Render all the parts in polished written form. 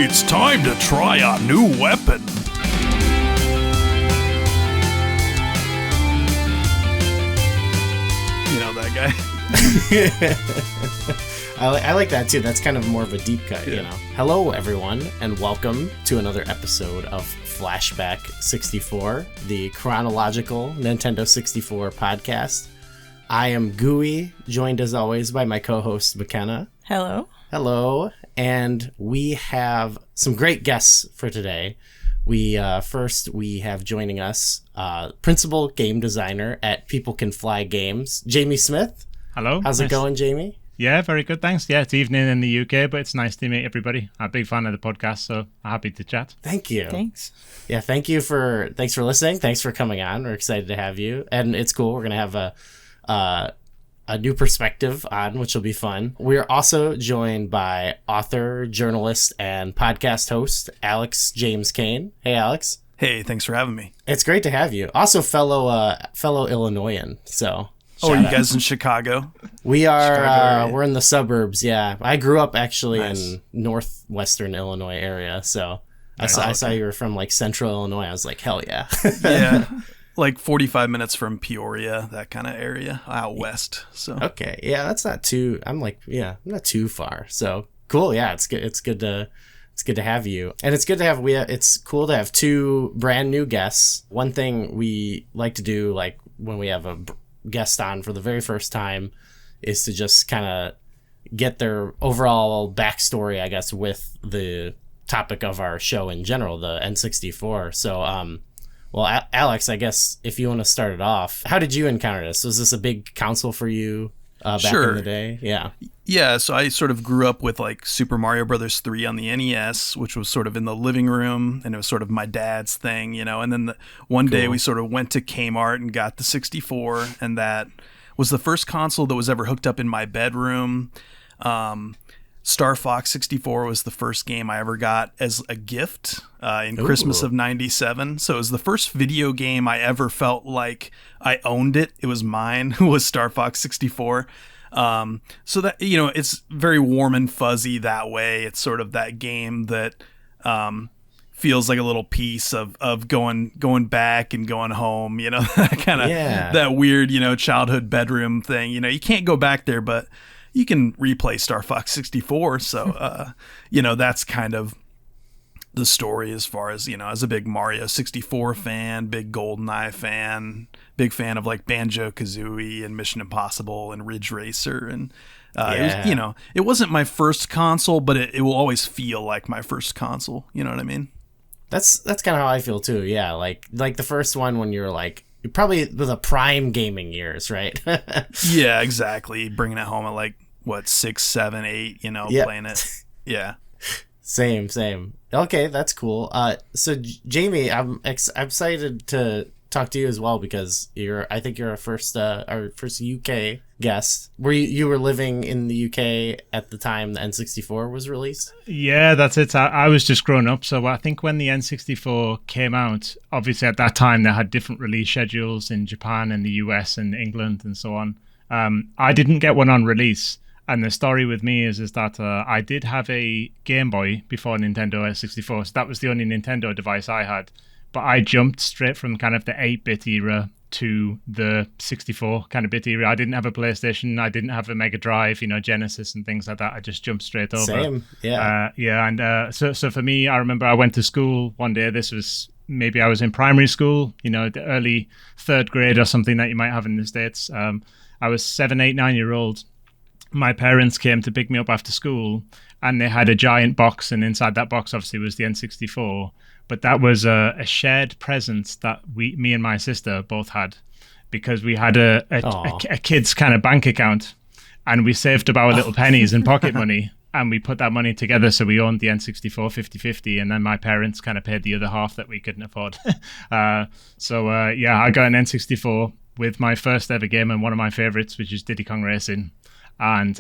It's time to try our new weapon. You know that guy? I like that too. That's kind of more of a deep cut, you know. Hello, everyone, and welcome to another episode of Flashback 64, the chronological Nintendo 64 podcast. I am Gooey, joined as always by my co-host McKenna. Hello. Hello, and we have some great guests for today. We have joining us principal game designer at People Can Fly Games, Jamie Smith. Hello. How's it going, Jamie? Yeah, very good, thanks. Yeah, it's evening in the UK, but it's nice to meet everybody. I'm a big fan of the podcast, so I'm happy to chat. Thank you. Thanks. Yeah, thanks for listening. Thanks for coming on. We're excited to have you, and it's cool. We're gonna have a new perspective on, which will be fun. We're also joined by author, journalist, and podcast host Alex James Kane. Hey, Alex. Hey, thanks for having me. It's great to have you. Also, fellow Illinoisan. So. Oh, are you guys in Chicago? We are. We're in the suburbs. Yeah, I grew up actually in northwestern Illinois area. So nice. I saw you were from like central Illinois. I was like, hell yeah. Yeah, like 45 minutes from Peoria, that kind of area out west. So okay, yeah, that's not too. I'm not too far. So cool. Yeah, it's good. It's good to have you, and it's good to have. It's cool to have two brand new guests. One thing we like to do, like when we have a guest on for the very first time, is to just kind of get their overall backstory, I guess, with the topic of our show in general, the N64. So, well, Alex, I guess if you want to start it off, how did you encounter this? Was this a big console for you back in the day? Yeah, so I sort of grew up with like Super Mario Brothers 3 on the NES, which was sort of in the living room, and it was sort of my dad's thing, you know. And then one day we sort of went to Kmart and got the 64, and that was the first console that was ever hooked up in my bedroom. Star Fox 64 was the first game I ever got as a gift in Christmas of '97. So it was the first video game I ever felt like I owned it. It was mine, was Star Fox 64. So that, you know, it's very warm and fuzzy that way. It's sort of that game that feels like a little piece of going back and going home, you know, that kind of that weird, you know, childhood bedroom thing. You know, you can't go back there, but you can replay Star Fox 64. So, you know, that's kind of the story as far as, you know, as a big Mario 64 fan, big GoldenEye fan, big fan of like Banjo-Kazooie and Mission Impossible and Ridge Racer. And, it was, you know, it wasn't my first console, but it will always feel like my first console. You know what I mean? That's kind of how I feel too. Yeah. Like the first one when you're like, probably the prime gaming years, right? Yeah, exactly. Bringing it home at like, what, 6, 7, 8, you know, playing it. Yeah. Same. Okay, that's cool. So Jamie, I'm excited to talk to you as well because I think you're our first UK guest. Were you were living in the UK at the time the N64 was released? Yeah, that's it. I was just growing up, so I think when the N64 came out, obviously at that time they had different release schedules in Japan and the US and England and so on. I didn't get one on release. And the story with me is that I did have a Game Boy before Nintendo 64, so that was the only Nintendo device I had. But I jumped straight from kind of the 8-bit era to the 64 kind of bit era. I didn't have a PlayStation, I didn't have a Mega Drive, you know, Genesis and things like that. I just jumped straight over. Same, yeah. So for me, I remember I went to school one day. This was maybe I was in primary school, you know, the early third grade or something that you might have in the States. I was 7, 8, 9-year-old. My parents came to pick me up after school, and they had a giant box, and inside that box obviously was the N64. But that was a shared presence that me and my sister both had, because we had a kid's kind of bank account, and we saved up our little pennies and pocket money, and we put that money together, so we owned the N64 50/50, and then my parents kind of paid the other half that we couldn't afford. I got an N64 with my first ever game and one of my favorites, which is Diddy Kong Racing. And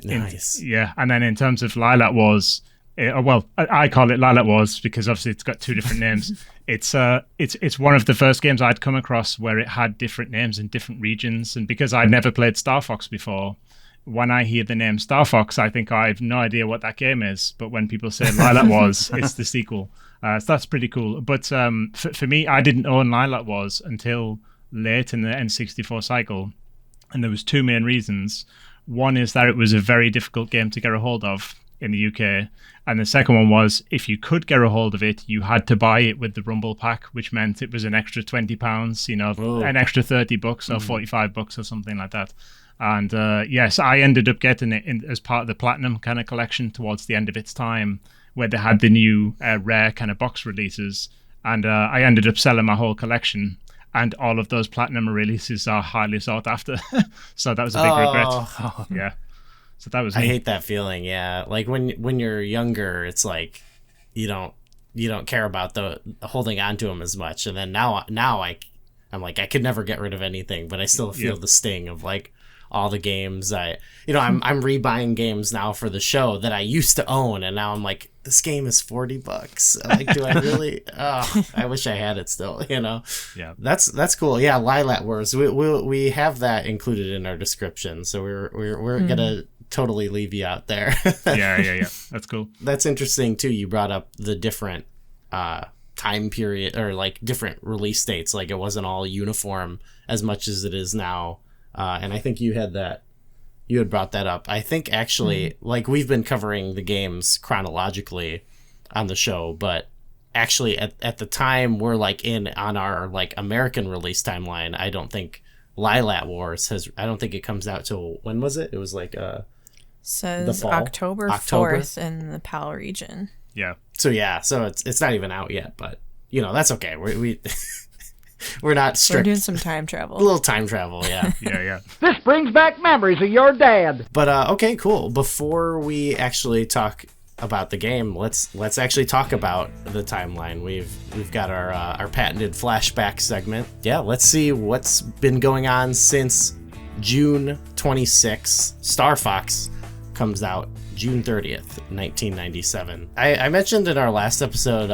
nice. And then in terms of Lilac Wars, I call it Lilac Wars because obviously it's got two different names. It's one of the first games I'd come across where it had different names in different regions, and because I'd never played Star Fox before, when I hear the name Star Fox, I think I have no idea what that game is. But when people say Lilac Wars, it's the sequel. So that's pretty cool. But for me, I didn't own Lilac Wars until late in the N64 cycle. And there was two main reasons. One is that it was a very difficult game to get a hold of in the UK. And the second one was, if you could get a hold of it, you had to buy it with the Rumble Pack, which meant it was an extra £20, an extra $30 or $45 or something like that. And yes, I ended up getting it as part of the Platinum kind of collection towards the end of its time, where they had the new rare kind of box releases. And I ended up selling my whole collection. And all of those Platinum releases are highly sought after. So that was a big regret. Oh, yeah. So that was I neat. hate that feeling. Yeah, like when you're younger, it's like you don't care about the holding on to them as much. And then now I'm like, I could never get rid of anything, but I still feel the sting of like all the games I'm rebuying games now for the show that I used to own, and now I'm like, this game is $40. Like, do I really? Oh, I wish I had it still. Yeah, that's cool. Yeah, Lilac Wars. We have that included in our description, so we're gonna totally leave you out there. yeah. That's cool. That's interesting too. You brought up the different time period, or like different release dates. Like it wasn't all uniform as much as it is now. And I think you had brought that up. I think actually, like, we've been covering the games chronologically on the show, but actually at the time we're like on our like American release timeline, I don't think Lilac Wars I don't think it comes out till, when was it? It was like says the fall? October 4th in the PAL region. Yeah. So it's not even out yet, but that's okay. We we're not strict. We're doing some time travel. A little time travel, yeah. Yeah. This brings back memories of your dad. But okay, cool. Before we actually talk about the game, let's actually talk about the timeline. We've got our patented flashback segment. Yeah, let's see what's been going on since June 26th. Star Fox comes out June 30th, 1997. I mentioned in our last episode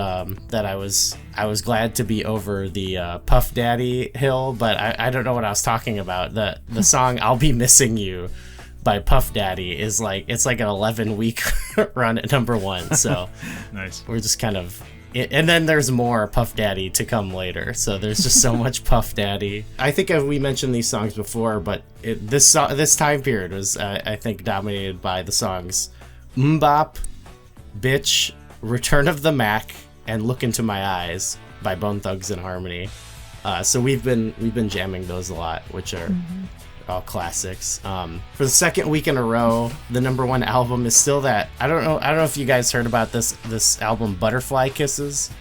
that I was glad to be over the Puff Daddy hill, but I don't know what I was talking about. The song "I'll Be Missing You" by Puff Daddy is like, it's like an 11-week run at number 1. So Nice. We're just kind of. And then there's more Puff Daddy to come later. So there's just so much Puff Daddy. I think we mentioned these songs before, but this time period was, I think, dominated by the songs "Mbop," "Bitch," "Return of the Mac," and "Look Into My Eyes" by Bone Thugs and Harmony. So we've been jamming those a lot, which are all classics. For the second week in a row, the number 1 album is still that. I don't know if you guys heard about this album, Butterfly Kisses.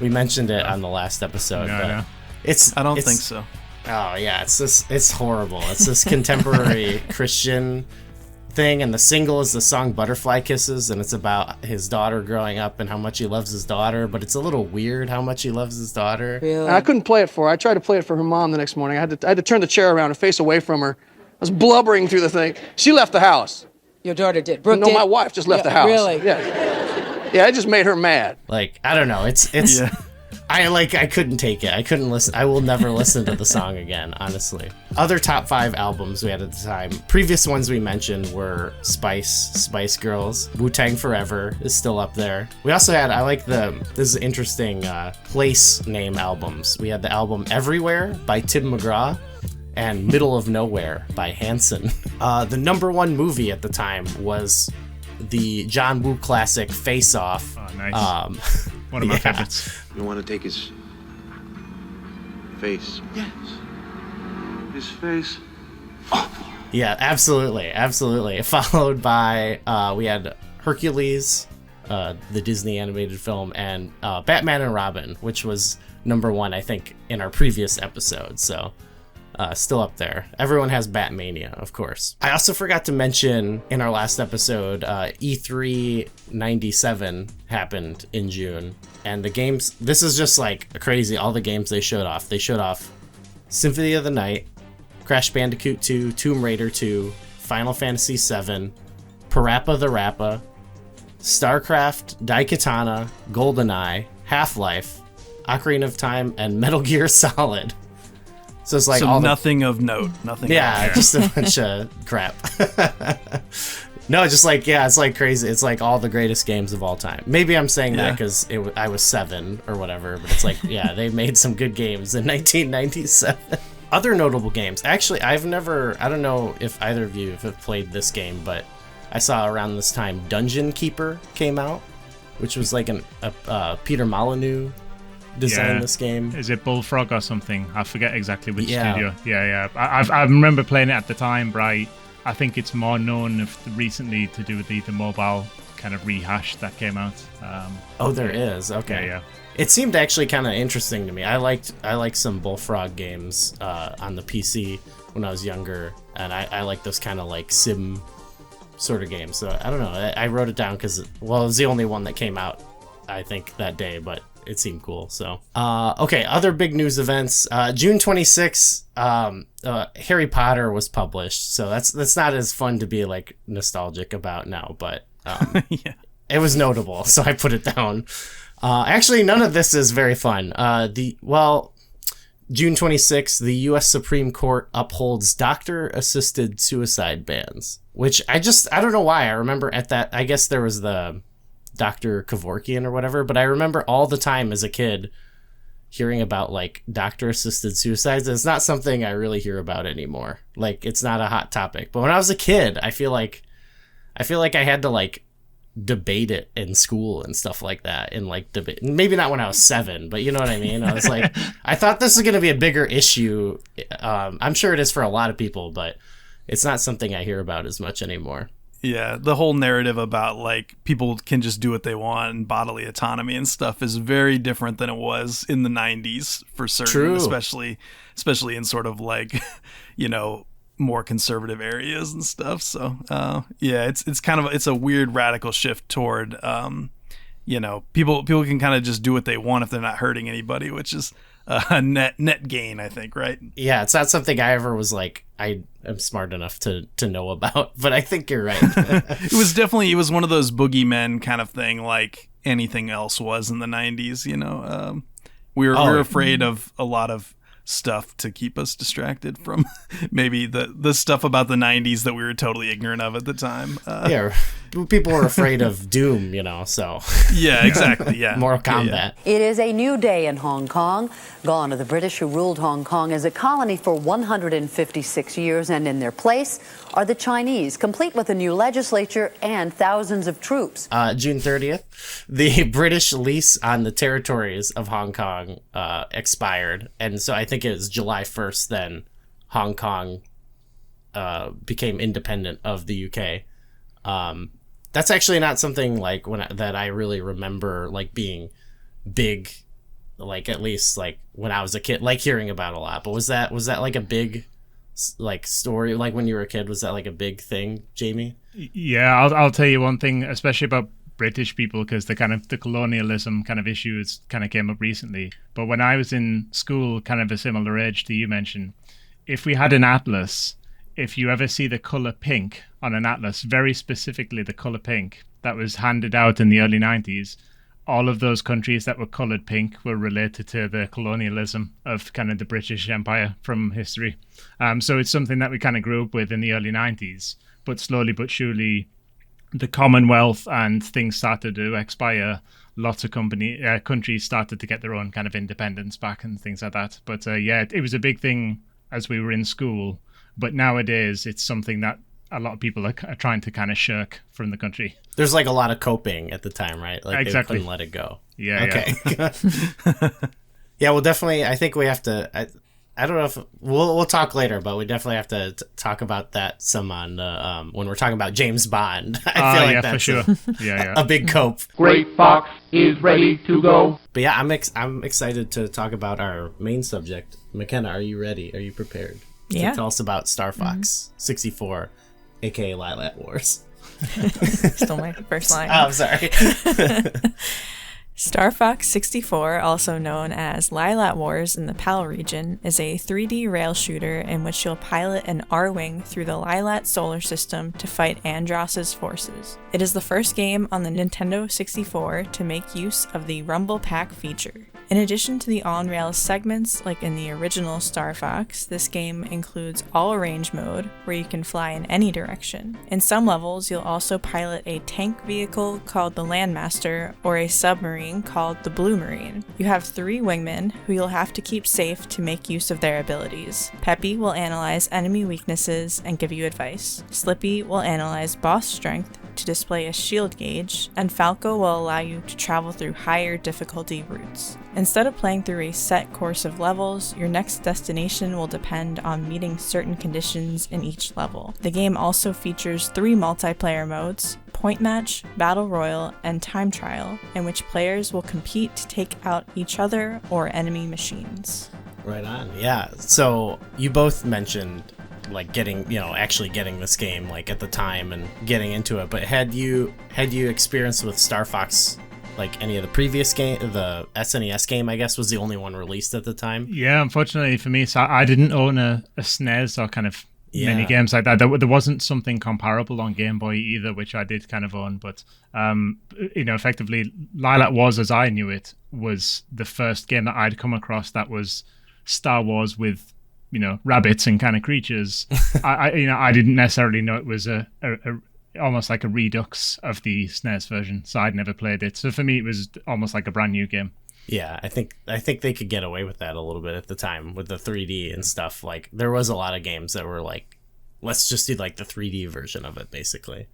We mentioned it on the last episode. No. I don't think so. Oh yeah, it's horrible. It's this contemporary Christian thing, and the single is the song Butterfly Kisses, and it's about his daughter growing up and how much he loves his daughter, but it's a little weird how much he loves his daughter. Really? And I couldn't play it for her. I tried to play it for her mom the next morning. I had to turn the chair around and face away from her. I was blubbering through the thing. She left the house. Your daughter did. Brooke no, did? My wife just left the house. Really? Yeah, it just made her mad. Like, I don't know. It's Yeah. I couldn't take it. I couldn't listen. I will never listen to the song again, honestly. Other top 5 albums we had at the time. Previous ones we mentioned were Spice Girls. Wu-Tang Forever is still up there. We also had, this is interesting, place name albums. We had the album Everywhere by Tim McGraw and Middle of Nowhere by Hanson. The number 1 movie at the time was the John Woo classic Face Off. Oh, nice. One of my favorites. You want to take his face? Yes. His face. Yeah, absolutely. Followed by, we had Hercules, the Disney animated film, and Batman and Robin, which was number 1, I think, in our previous episode. So, still up there. Everyone has Batmania, of course. I also forgot to mention in our last episode, E3 97 happened in June. And the games, this is just like crazy, all the games they showed off. They showed off Symphony of the Night, Crash Bandicoot 2, Tomb Raider 2, Final Fantasy 7, Parappa the Rappa, StarCraft, Daikatana, GoldenEye, Half-Life, Ocarina of Time, and Metal Gear Solid. So it's like so nothing of note. Nothing. Yeah, just a bunch of crap. No, just like, yeah, it's like crazy. It's like all the greatest games of all time. Maybe I'm saying that because I was 7 or whatever, but it's like, yeah, they made some good games in 1997. Other notable games. Actually, I don't know if either of you have played this game, but I saw around this time Dungeon Keeper came out, which was like a Peter Molyneux designed this game. Is it Bullfrog or something? I forget exactly which studio. Yeah. I remember playing it at the time, but I think it's more known recently to do with the mobile kind of rehash that came out. There is. Okay. Yeah. It seemed actually kind of interesting to me. I liked some Bullfrog games on the PC when I was younger, and I like those kind of like sim sort of games. So I don't know. I wrote it down because, well, it was the only one that came out, I think, that day, but it seemed cool. So okay, other big news events. June 26th, Harry Potter was published. So that's not as fun to be like nostalgic about now, but it was notable, so I put it down. Actually, none of this is very fun. June 26th, the U.S. Supreme Court upholds doctor-assisted suicide bans, which I don't know why. I remember at that, I guess there was the Dr. Kevorkian or whatever, but I remember all the time as a kid hearing about like doctor-assisted suicides. It's not something I really hear about anymore. Like, it's not a hot topic. But when I was a kid, I feel like I had to like debate it in school and stuff like that, and like debate, maybe not when I was 7, but you know what I mean. I was like, I thought this was going to be a bigger issue. I'm sure it is for a lot of people, but it's not something I hear about as much anymore. Yeah, the whole narrative about like people can just do what they want and bodily autonomy and stuff is very different than it was in the 90s for certain. True. especially in sort of like, you know, more conservative areas and stuff. So it's a weird radical shift toward you know, people can kind of just do what they want if they're not hurting anybody, which is a net gain, I think, right? Yeah, it's not something I ever was like, I am smart enough to know about, but I think you're right. It was one of those boogeymen kind of thing, like anything else was in the 90s, you know. We're afraid of a lot of stuff to keep us distracted from maybe the stuff about the 90s that we were totally ignorant of at the time. People were afraid of Doom, you know, so. Yeah, exactly, yeah. Mortal Kombat. It is a new day in Hong Kong. Gone are the British who ruled Hong Kong as a colony for 156 years, and in their place are the Chinese, complete with a new legislature and thousands of troops. June 30th, the British lease on the territories of Hong Kong expired, and so I think it was July 1st then Hong Kong became independent of the UK. That's actually not something like that I really remember like being big, like at least like when I was a kid, like hearing about a lot. But was that like a big like story, like when you were a kid? Was that like a big thing, Jamie? Yeah, I'll tell you one thing, especially about British people, because the colonialism kind of issues kind of came up recently. But when I was in school, kind of a similar age to you mentioned, if we had an atlas, if you ever see the color pink on an atlas, very specifically the color pink that was handed out in the early 90s, all of those countries that were colored pink were related to the colonialism of kind of the British Empire from history. So it's something that we kind of grew up with in the early 90s, but slowly but surely the Commonwealth and things started to expire. Lots of countries started to get their own kind of independence back and things like that. But it was a big thing as we were in school. But nowadays, it's something that a lot of people are trying to kind of shirk from the country. There's like a lot of coping at the time, right? Like exactly. They couldn't let it go. Yeah. Okay. Yeah, well, definitely. I think we have to. I don't know if we'll talk later, but we definitely have to talk about that some on when we're talking about James Bond. I feel like that's for sure. a big cope. Great Fox is ready to go. But yeah, I'm excited to talk about our main subject. McKenna, are you ready? Are you prepared? Yeah. To tell us about Star Fox 64, aka Lilac Wars. Stole my first line. Oh, I'm sorry. Star Fox 64, also known as Lilac Wars in the PAL region, is a 3D rail shooter in which you'll pilot an R-Wing through the Lilac solar system to fight Andross's forces. It is the first game on the Nintendo 64 to make use of the Rumble Pack feature. In addition to the on-rails segments, like in the original Star Fox, this game includes all-range mode, where you can fly in any direction. In some levels, you'll also pilot a tank vehicle called the Landmaster, or a submarine called the Blue Marine. You have 3 wingmen, who you'll have to keep safe to make use of their abilities. Peppy will analyze enemy weaknesses and give you advice. Slippy will analyze boss strength to display a shield gauge, and Falco will allow you to travel through higher difficulty routes. Instead of playing through a set course of levels, your next destination will depend on meeting certain conditions in each level. The game also features 3 multiplayer modes: Point Match, Battle Royal, and Time Trial, in which players will compete to take out each other or enemy machines. Right on. Yeah. So you both mentioned like actually getting this game like at the time and getting into it, but had you experienced with Star Fox like any of the previous game? The SNES game, I guess, was the only one released at the time. Yeah, unfortunately for me, so I didn't own a SNES or kind of many games like that. There wasn't something comparable on Game Boy either, which I did kind of own. But effectively, Lilac Wars, as I knew it, was the first game that I'd come across that was Star Wars with rabbits and kind of creatures. I didn't necessarily know it was a almost like a redux of the SNES version, so I'd never played it. So for me, it was almost like a brand new game. Yeah, I think they could get away with that a little bit at the time with the 3D and stuff. Like there was a lot of games that were like, let's just do like the 3D version of it, basically.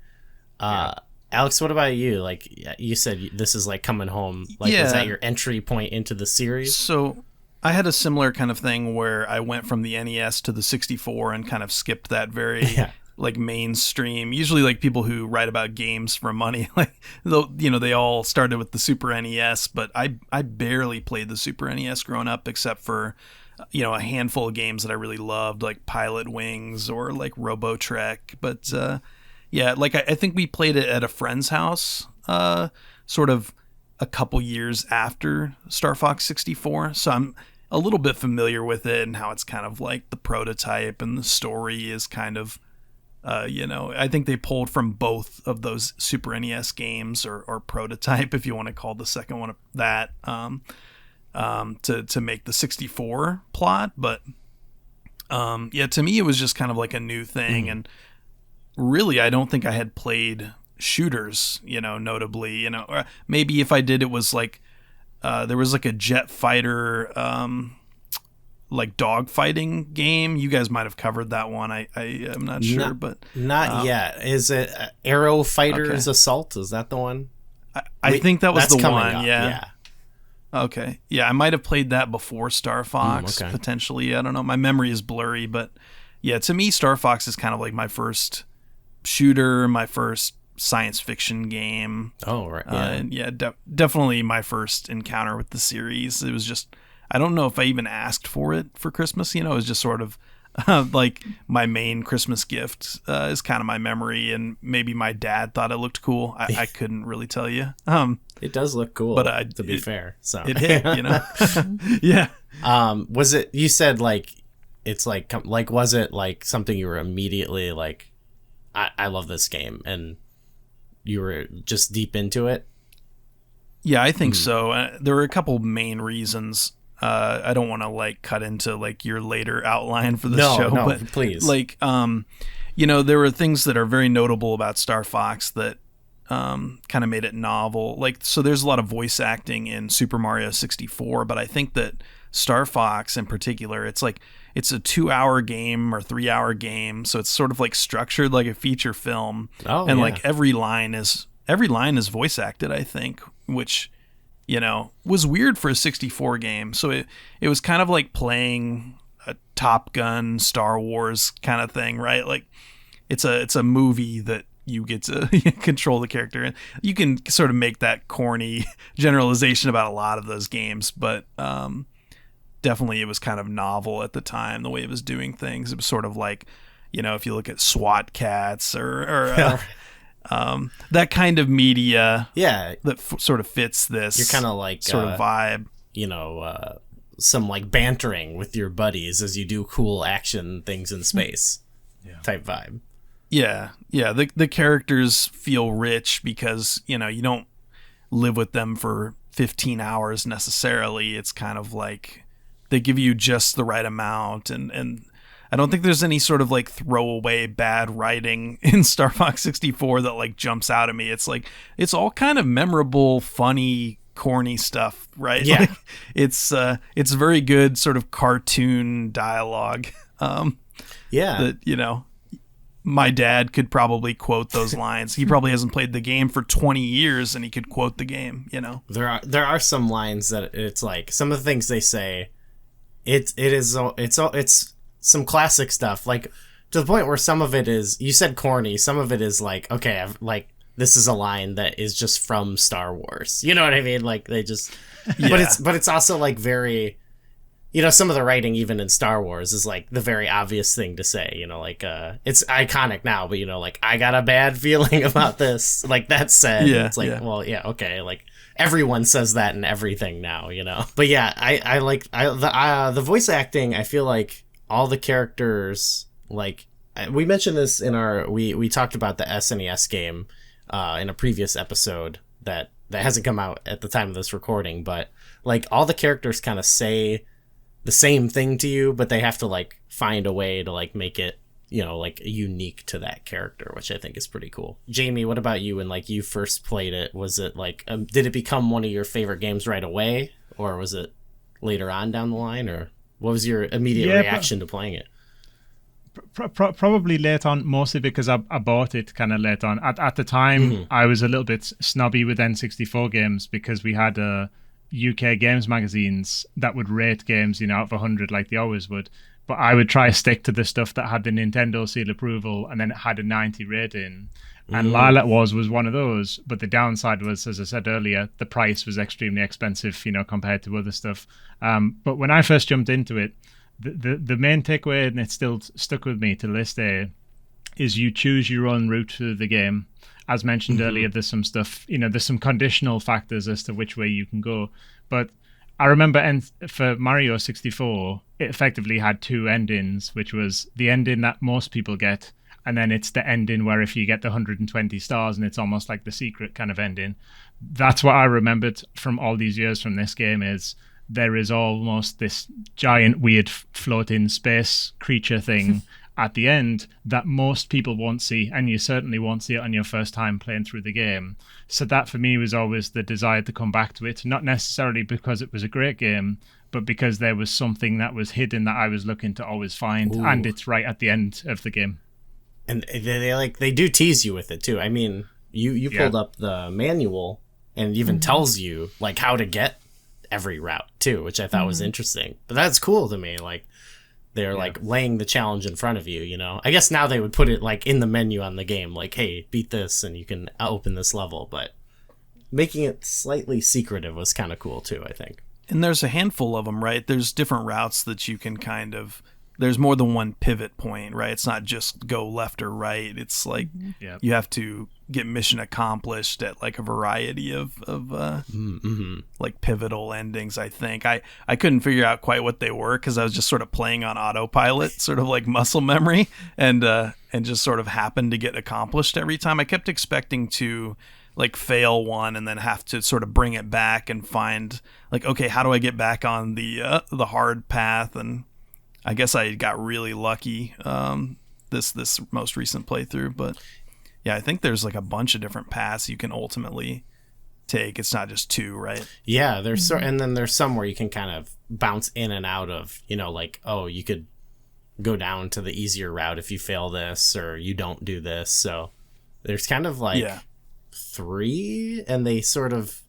Alex, what about you? Like you said, this is like coming home. Like, is that your entry point into the series? So I had a similar kind of thing where I went from the NES to the 64 and kind of skipped that very like mainstream. Usually like people who write about games for money, like they all started with the Super NES, but I barely played the Super NES growing up except for a handful of games that I really loved, like Pilot Wings or like Robotrek. But like I think we played it at a friend's house sort of a couple years after Star Fox 64, so I'm a little bit familiar with it and how it's kind of like the prototype and the story is kind of I think they pulled from both of those Super NES games or prototype, if you want to call the second one that, to make the 64 plot. But to me it was just kind of like a new thing, and really I don't think I had played shooters, notably, or maybe if I did, it was like there was like a jet fighter like dogfighting game. You guys might have covered that one. I am not sure, but not yet. Is it Aero Fighters Assault? Is that the one? I think that was the one. Up. Yeah. Okay. Yeah, I might have played that before Star Fox, potentially. I don't know. My memory is blurry, but yeah, to me, Star Fox is kind of like my first shooter, my first science fiction game. Oh, right. Definitely my first encounter with the series. It was just, I don't know if I even asked for it for Christmas. It was just sort of like my main Christmas gift is kind of my memory, and maybe my dad thought it looked cool. I couldn't really tell you. It does look cool, but to be fair, so it hit, Yeah. Was it? You said like it's like was it like something you were immediately like, I love this game, and you were just deep into it? Yeah, I think so. There were a couple main reasons. I don't want to like cut into like your later outline for the show, but please. Like, there were things that are very notable about Star Fox that kind of made it novel. Like, so there's a lot of voice acting in Super Mario 64, but I think that Star Fox in particular, it's like it's a 2-hour game or 3-hour game, so it's sort of like structured like a feature film, like every line is voice acted, I think, which was weird for a 64 game. So it was kind of like playing a Top Gun, Star Wars kind of thing, right? Like it's a movie that you get to control the character, and you can sort of make that corny generalization about a lot of those games, but definitely it was kind of novel at the time, the way it was doing things. It was sort of like, if you look at SWAT Cats or that kind of media, that sort of fits this. You're kind of like sort of vibe, some like bantering with your buddies as you do cool action things in space, type vibe. Yeah. The characters feel rich because you don't live with them for 15 hours necessarily. It's kind of like they give you just the right amount, and I don't think there's any sort of like throwaway bad writing in Star Fox 64 that like jumps out at me. It's like it's all kind of memorable, funny, corny stuff, right? Yeah. Like, it's very good sort of cartoon dialogue. Yeah. That, you know, my dad could probably quote those lines. He probably hasn't played the game for 20 years and he could quote the game, you know. There are some lines that it's like some of the things they say it's some classic stuff, like to the point where some of it is, you said corny, some of it is like, okay, like this is a line that is just from Star Wars. You know what I mean? Like they just Yeah. but it's also like very, you know, some of the writing even in Star Wars is like the very obvious thing to say, you know, like it's iconic now, but you know, like I got a bad feeling about this. Like that said, Yeah, it's like, yeah. well, yeah, okay, like everyone says that in everything now, you know. But yeah, I like the voice acting. I feel like all the characters, like we mentioned this in our we talked about the SNES game in a previous episode that hasn't come out at the time of this recording, but like all the characters kind of say the same thing to you, but they have to like find a way to like make it, you know, like unique to that character, which I think is pretty cool. Jamie, what about you? When like you first played it, was it like did it become one of your favorite games right away, or was it later on down the line, or what was your immediate reaction to playing it? Probably late on, mostly because I bought it kind of late on. At the time, I was a little bit snobby with N64 games because we had UK games magazines that would rate games, you know, out of 100 like they always would. But I would try to stick to the stuff that had the Nintendo seal approval and then it had a 90 rating. And Lilac Wars was one of those. But the downside was, as I said earlier, the price was extremely expensive, you know, compared to other stuff. But when I first jumped into it, the main takeaway, and it's still stuck with me to this day, is you choose your own route through the game. As mentioned earlier, there's some stuff, you know, there's some conditional factors as to which way you can go. But I remember for Mario 64, it effectively had two endings, which was the ending that most people get, and then it's the ending where if you get the 120 stars and it's almost like the secret kind of ending. That's what I remembered from all these years from this game, is there is almost this giant weird floating space creature thing at the end that most people won't see, and you certainly won't see it on your first time playing through the game. So that for me was always the desire to come back to it, not necessarily because it was a great game, but because there was something that was hidden that I was looking to always find. Ooh. And it's right at the end of the game. And they do tease you with it too. I mean, you pulled up the manual and even tells you like how to get every route too, which I thought was interesting. But that's cool to me. Like they're like laying the challenge in front of you, you know. I guess now they would put it like in the menu on the game, like, hey, beat this and you can open this level. But making it slightly secretive was kind of cool too, I think. And there's a handful of them, right? There's different routes that you can kind of, there's more than one pivot point, right? It's not just go left or right. It's like you have to get mission accomplished at like a variety of like pivotal endings, I think. I couldn't figure out quite what they were because I was just sort of playing on autopilot, sort of like muscle memory, and just sort of happened to get accomplished every time. I kept expecting to like fail one and then have to sort of bring it back and find like, okay, how do I get back on the hard path? And I guess I got really lucky this most recent playthrough, but yeah, I think there's like a bunch of different paths you can ultimately take. It's not just two, right? Yeah, there's and then there's some where you can kind of bounce in and out of, you know, like, oh, you could go down to the easier route if you fail this or you don't do this. So there's kind of like 3, and they sort of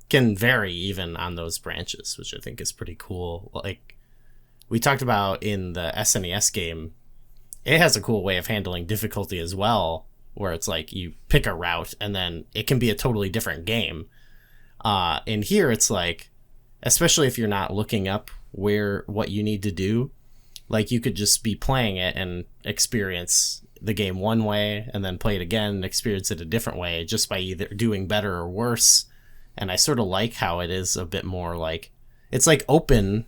can vary even on those branches, which I think is pretty cool. Like we talked about in the SNES game, it has a cool way of handling difficulty as well, where it's like you pick a route and then it can be a totally different game. In here, it's like, especially if you're not looking up what you need to do, like you could just be playing it and experience the game one way and then play it again and experience it a different way just by either doing better or worse. And I sort of like how it is a bit more like, it's like open,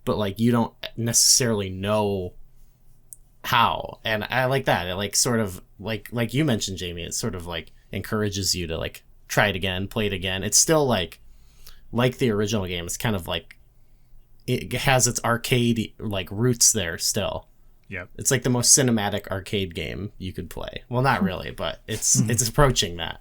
but like you don't necessarily know how. And I like that. It like sort of like you mentioned, Jamie, it sort of like encourages you to like try it again, play it again. It's still like like the original game, it's kind of like it has its arcade like roots there still. Yeah, it's like the most cinematic arcade game you could play. Well, not really, but it's approaching that.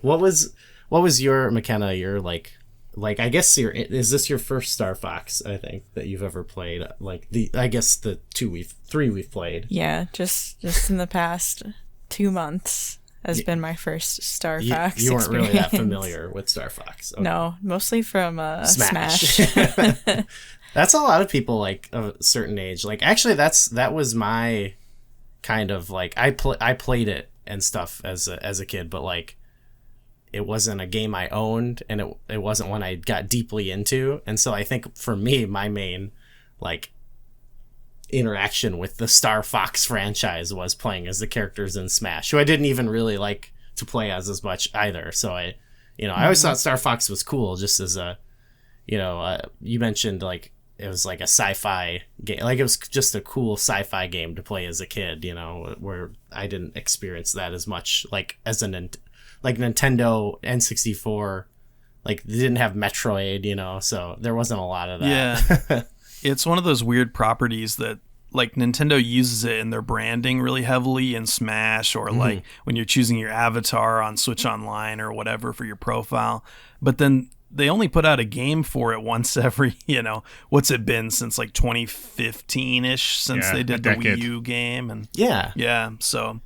What was your McKenna? Your like I guess is this your first Star Fox? I think that you've ever played. Like I guess the three we've played. Yeah, just in the past 2 months has been my first Star Fox. You weren't really that familiar with Star Fox. Okay. No, mostly from Smash. That's a lot of people like of a certain age. Like actually, that was my kind of like I played it and stuff as a kid, but like it wasn't a game I owned, and it wasn't one I got deeply into. And so I think for me, my main like interaction with the Star Fox franchise was playing as the characters in Smash, who I didn't even really like to play as much either. So I always thought Star Fox was cool, just as a, you mentioned like it was like a sci-fi game, like it was just a cool sci-fi game to play as a kid, where I didn't experience that as much, like as like Nintendo N64, like they didn't have Metroid, so there wasn't a lot of that. Yeah. It's one of those weird properties that like Nintendo uses it in their branding really heavily in Smash, or like when you're choosing your avatar on Switch Online or whatever for your profile. But then they only put out a game for it once every, what's it been since like 2015-ish since they did the Wii U game. And yeah. So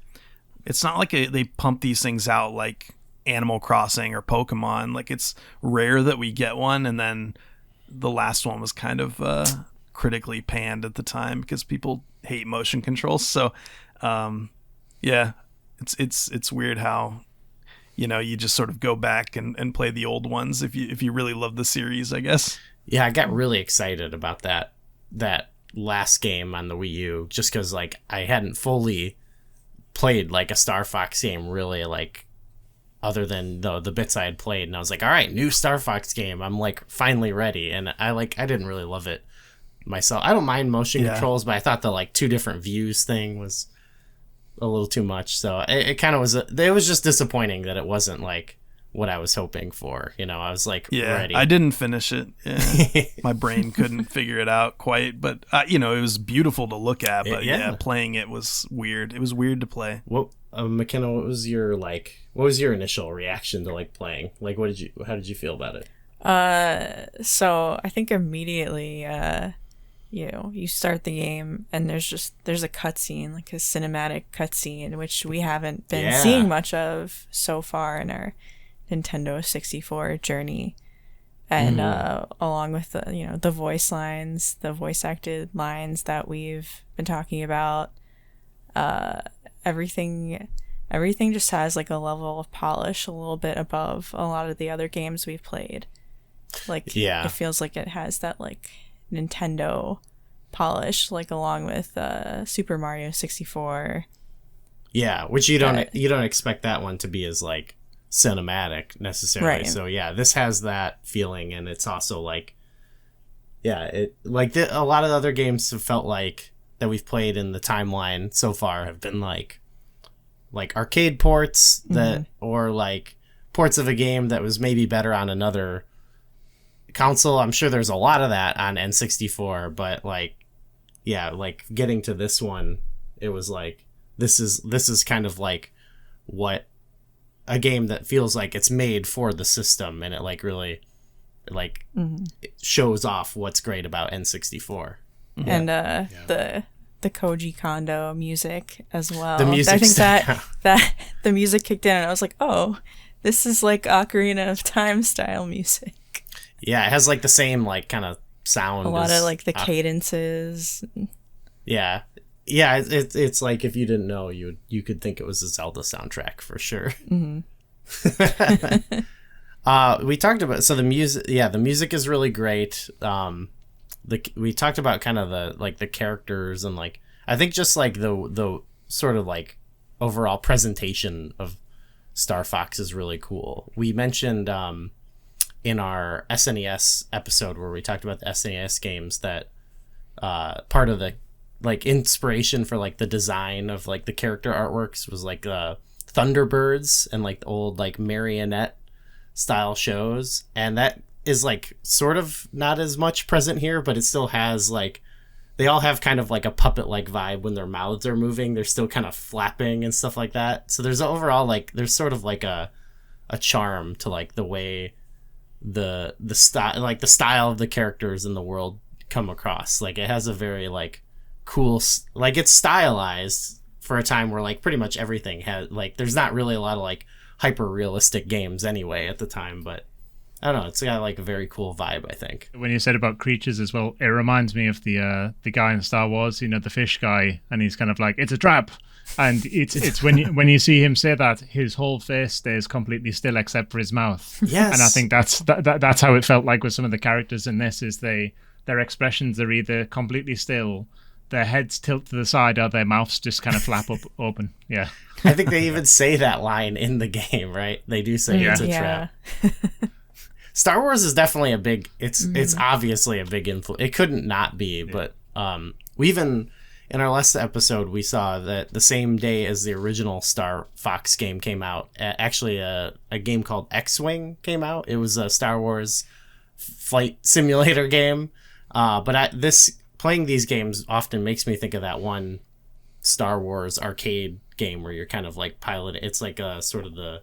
it's not like they pump these things out like Animal Crossing or Pokemon. Like it's rare that we get one, and then the last one was kind of critically panned at the time because people hate motion controls. So yeah, it's weird how you just sort of go back and play the old ones if you really love the series, I guess. Yeah, I got really excited about that last game on the Wii U, just because like I hadn't fully played like a Star Fox game really, like other than the bits I had played, and I was like, all right, new Star Fox game, I'm like finally ready. And I didn't really love it myself. I don't mind motion controls, but I thought the like 2 different views thing was a little too much. So it kind of was it was just disappointing that it wasn't like what I was hoping for. I was like ready. I didn't finish it. Yeah. My brain couldn't figure it out quite, but it was beautiful to look at, but playing it was weird. It was weird to play. What McKenna, what was your initial reaction to like playing? Like how did you feel about it? So I think immediately you start the game and there's a cutscene, like a cinematic cutscene, which we haven't been seeing much of so far in our Nintendo 64 journey. And along with the voice lines, the voice acted lines that we've been talking about, everything just has like a level of polish a little bit above a lot of the other games we've played. Like it feels like it has that like Nintendo polish, like along with Super Mario 64. Yeah, which you don't expect that one to be as like cinematic necessarily. Right. So yeah, this has that feeling, and it's also like a lot of other games have felt like that we've played in the timeline so far have been like arcade ports that or like ports of a game that was maybe better on another console. I'm sure there's a lot of that on N64, but like getting to this one, it was like this is kind of like what a game that feels like it's made for the system, and it like really like it shows off what's great about N64. And the Koji Kondo music as well. The music, I think that the music kicked in, and I was like, oh, this is like Ocarina of Time style music. Yeah, it has like the same like kind of sound. A lot of like the cadences. Yeah. It's like if you didn't know, you could think it was a Zelda soundtrack for sure. We talked about the music. Yeah, the music is really great. We talked about kind of the characters, and like I think just like the sort of like overall presentation of Star Fox is really cool. We mentioned in our SNES episode where we talked about the SNES games that part of the like inspiration for like the design of like the character artworks was like Thunderbirds and like the old like marionette style shows, and that is like sort of not as much present here, but it still has like, they all have kind of like a puppet like vibe when their mouths are moving. They're still kind of flapping and stuff like that. So there's overall like, there's sort of like a charm to like the way the style, like the style of the characters in the world come across. Like it has a very like cool, like it's stylized for a time where like pretty much everything has like, there's not really a lot of like hyper realistic games anyway at the time, but I don't know, it's got like a very cool vibe, I think. When you said about creatures as well, it reminds me of the guy in Star Wars, you know, the fish guy, and he's kind of like, it's a trap. And it's when you see him say that, his whole face stays completely still except for his mouth. Yes. And I think that's how it felt like with some of the characters in this, is their expressions are either completely still, their heads tilt to the side, or their mouths just kind of flap up open. Yeah. I think they even say that line in the game, right? They do say it's a trap. Star Wars is definitely a big, it's obviously a big influence. It couldn't not be, but we even, in our last episode, we saw that the same day as the original Star Fox game came out, actually a game called X-Wing came out. It was a Star Wars flight simulator game. But playing these games often makes me think of that one Star Wars arcade game where you're kind of like piloting. It's like a sort of the,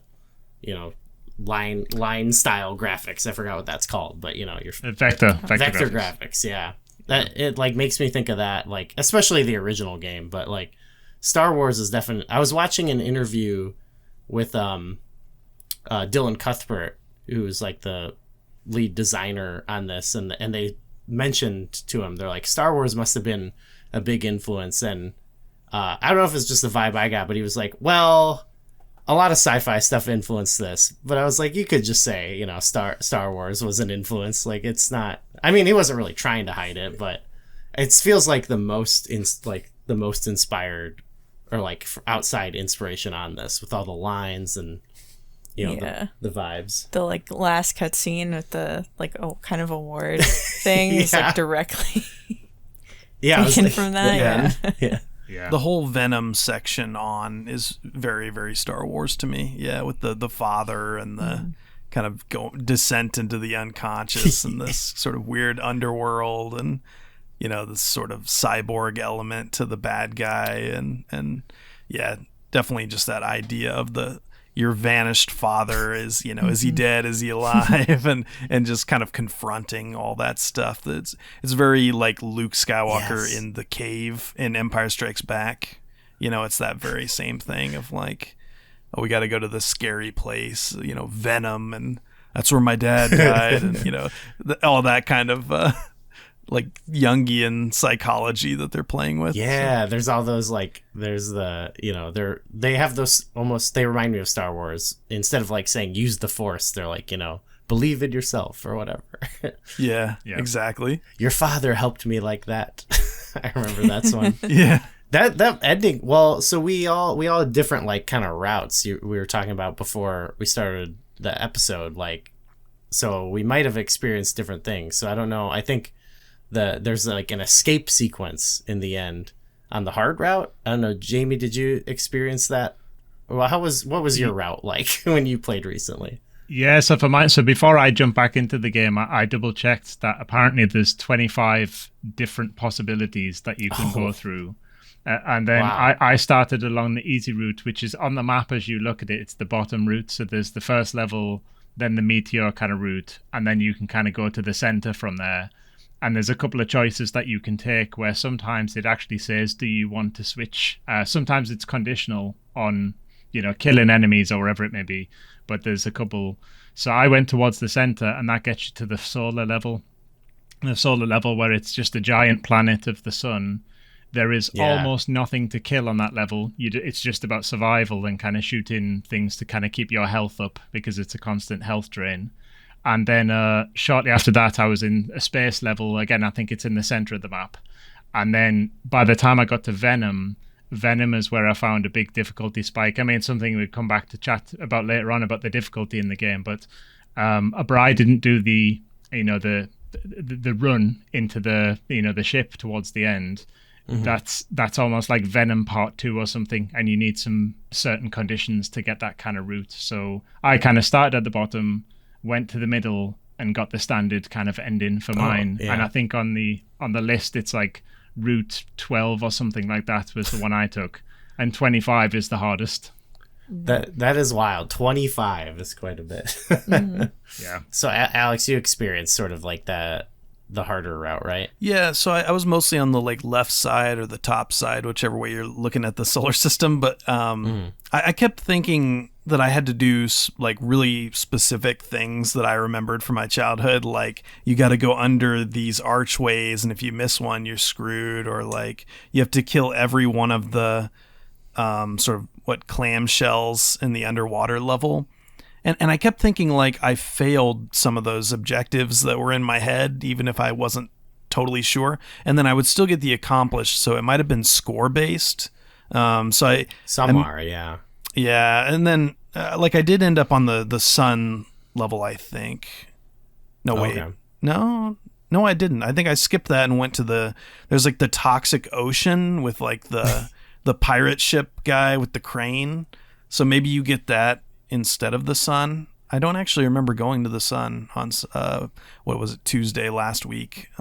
you know, line style graphics. I forgot what that's called, but you know, your vector graphics. Yeah, that it like makes me think of that, like especially the original game. But like Star Wars is definitely. I was watching an interview with Dylan Cuthbert, who's like the lead designer on this, and they mentioned to him, they're like, Star Wars must have been a big influence, and I don't know if it's just the vibe I got, but he was like, well, a lot of sci-fi stuff influenced this, but I was like, you could just say, you know, Star Wars was an influence. Like, it's not. I mean, he wasn't really trying to hide it, but it feels like the most inspired, or like outside inspiration on this, with all the lines and you know the vibes. The like last cutscene with the like kind of award thing is like directly taken from that. Yeah. The whole Venom section is very, very Star Wars to me. Yeah, with the father and the kind of descent into the unconscious and this sort of weird underworld, and you know, this sort of cyborg element to the bad guy, and yeah, definitely just that idea of your vanished father is, you know, is he dead? Is he alive? and just kind of confronting all that stuff. It's very like Luke Skywalker in the cave in Empire Strikes Back. You know, it's that very same thing of like, oh, we got to go to this scary place, you know, Venom, and that's where my dad died, and you know, all that kind of like Jungian psychology that they're playing with. Yeah, so. There's all those like, there's the, you know, they have those almost, they remind me of Star Wars. Instead of like saying use the Force, they're like, you know, believe in yourself or whatever. Yeah, exactly. Your father helped me like that. I remember that's one. Yeah. That ending. Well, so we all had different like kind of routes we were talking about before we started the episode. Like, so we might have experienced different things. So I don't know. I think there's like an escape sequence in the end on the hard route. I don't know, Jamie, did you experience that? Well, what was your route like when you played recently? Yeah, so before I jump back into the game, I double checked that apparently there's 25 different possibilities that you can go through. And then I started along the easy route, which is on the map as you look at it. It's the bottom route. So there's the first level, then the meteor kind of route, and then you can kind of go to the center from there. And there's a couple of choices that you can take where sometimes it actually says, do you want to switch? Sometimes it's conditional on, you know, killing enemies or whatever it may be. But there's a couple. So I went towards the center, and that gets you to the solar level. The solar level where it's just a giant planet of the sun. There is almost nothing to kill on that level. It's just about survival and kind of shooting things to kind of keep your health up, because it's a constant health drain. And then shortly after that, I was in a space level. Again, I think it's in the center of the map. And then by the time I got to Venom is where I found a big difficulty spike. I mean, something we'd come back to chat about later on about the difficulty in the game. But I didn't do the run into the ship towards the end. Mm-hmm. That's almost like Venom Part 2 or something, and you need some certain conditions to get that kind of route. So I kind of started at the bottom, went to the middle, and got the standard kind of ending for mine. yeah. And I think on the list it's like Route 12 or something like that was the one I took, and 25 is the hardest. That is wild. 25 is quite a bit. Yeah. So Alex, you experienced sort of like the harder route, right? Yeah, so I was mostly on the like left side or the top side, whichever way you're looking at the solar system. But I kept thinking that I had to do like really specific things that I remembered from my childhood. Like you got to go under these archways, and if you miss one, you're screwed. Or like you have to kill every one of the sort of clamshells in the underwater level. And I kept thinking like I failed some of those objectives that were in my head, even if I wasn't totally sure. And then I would still get the accomplished. So it might have been score based. Yeah. And then like I did end up on the sun level, I think. No, wait. Okay. No, I didn't. I think I skipped that and went to there's like the toxic ocean with like the pirate ship guy with the crane. So maybe you get that instead of the sun. I don't actually remember going to the sun on Tuesday last week.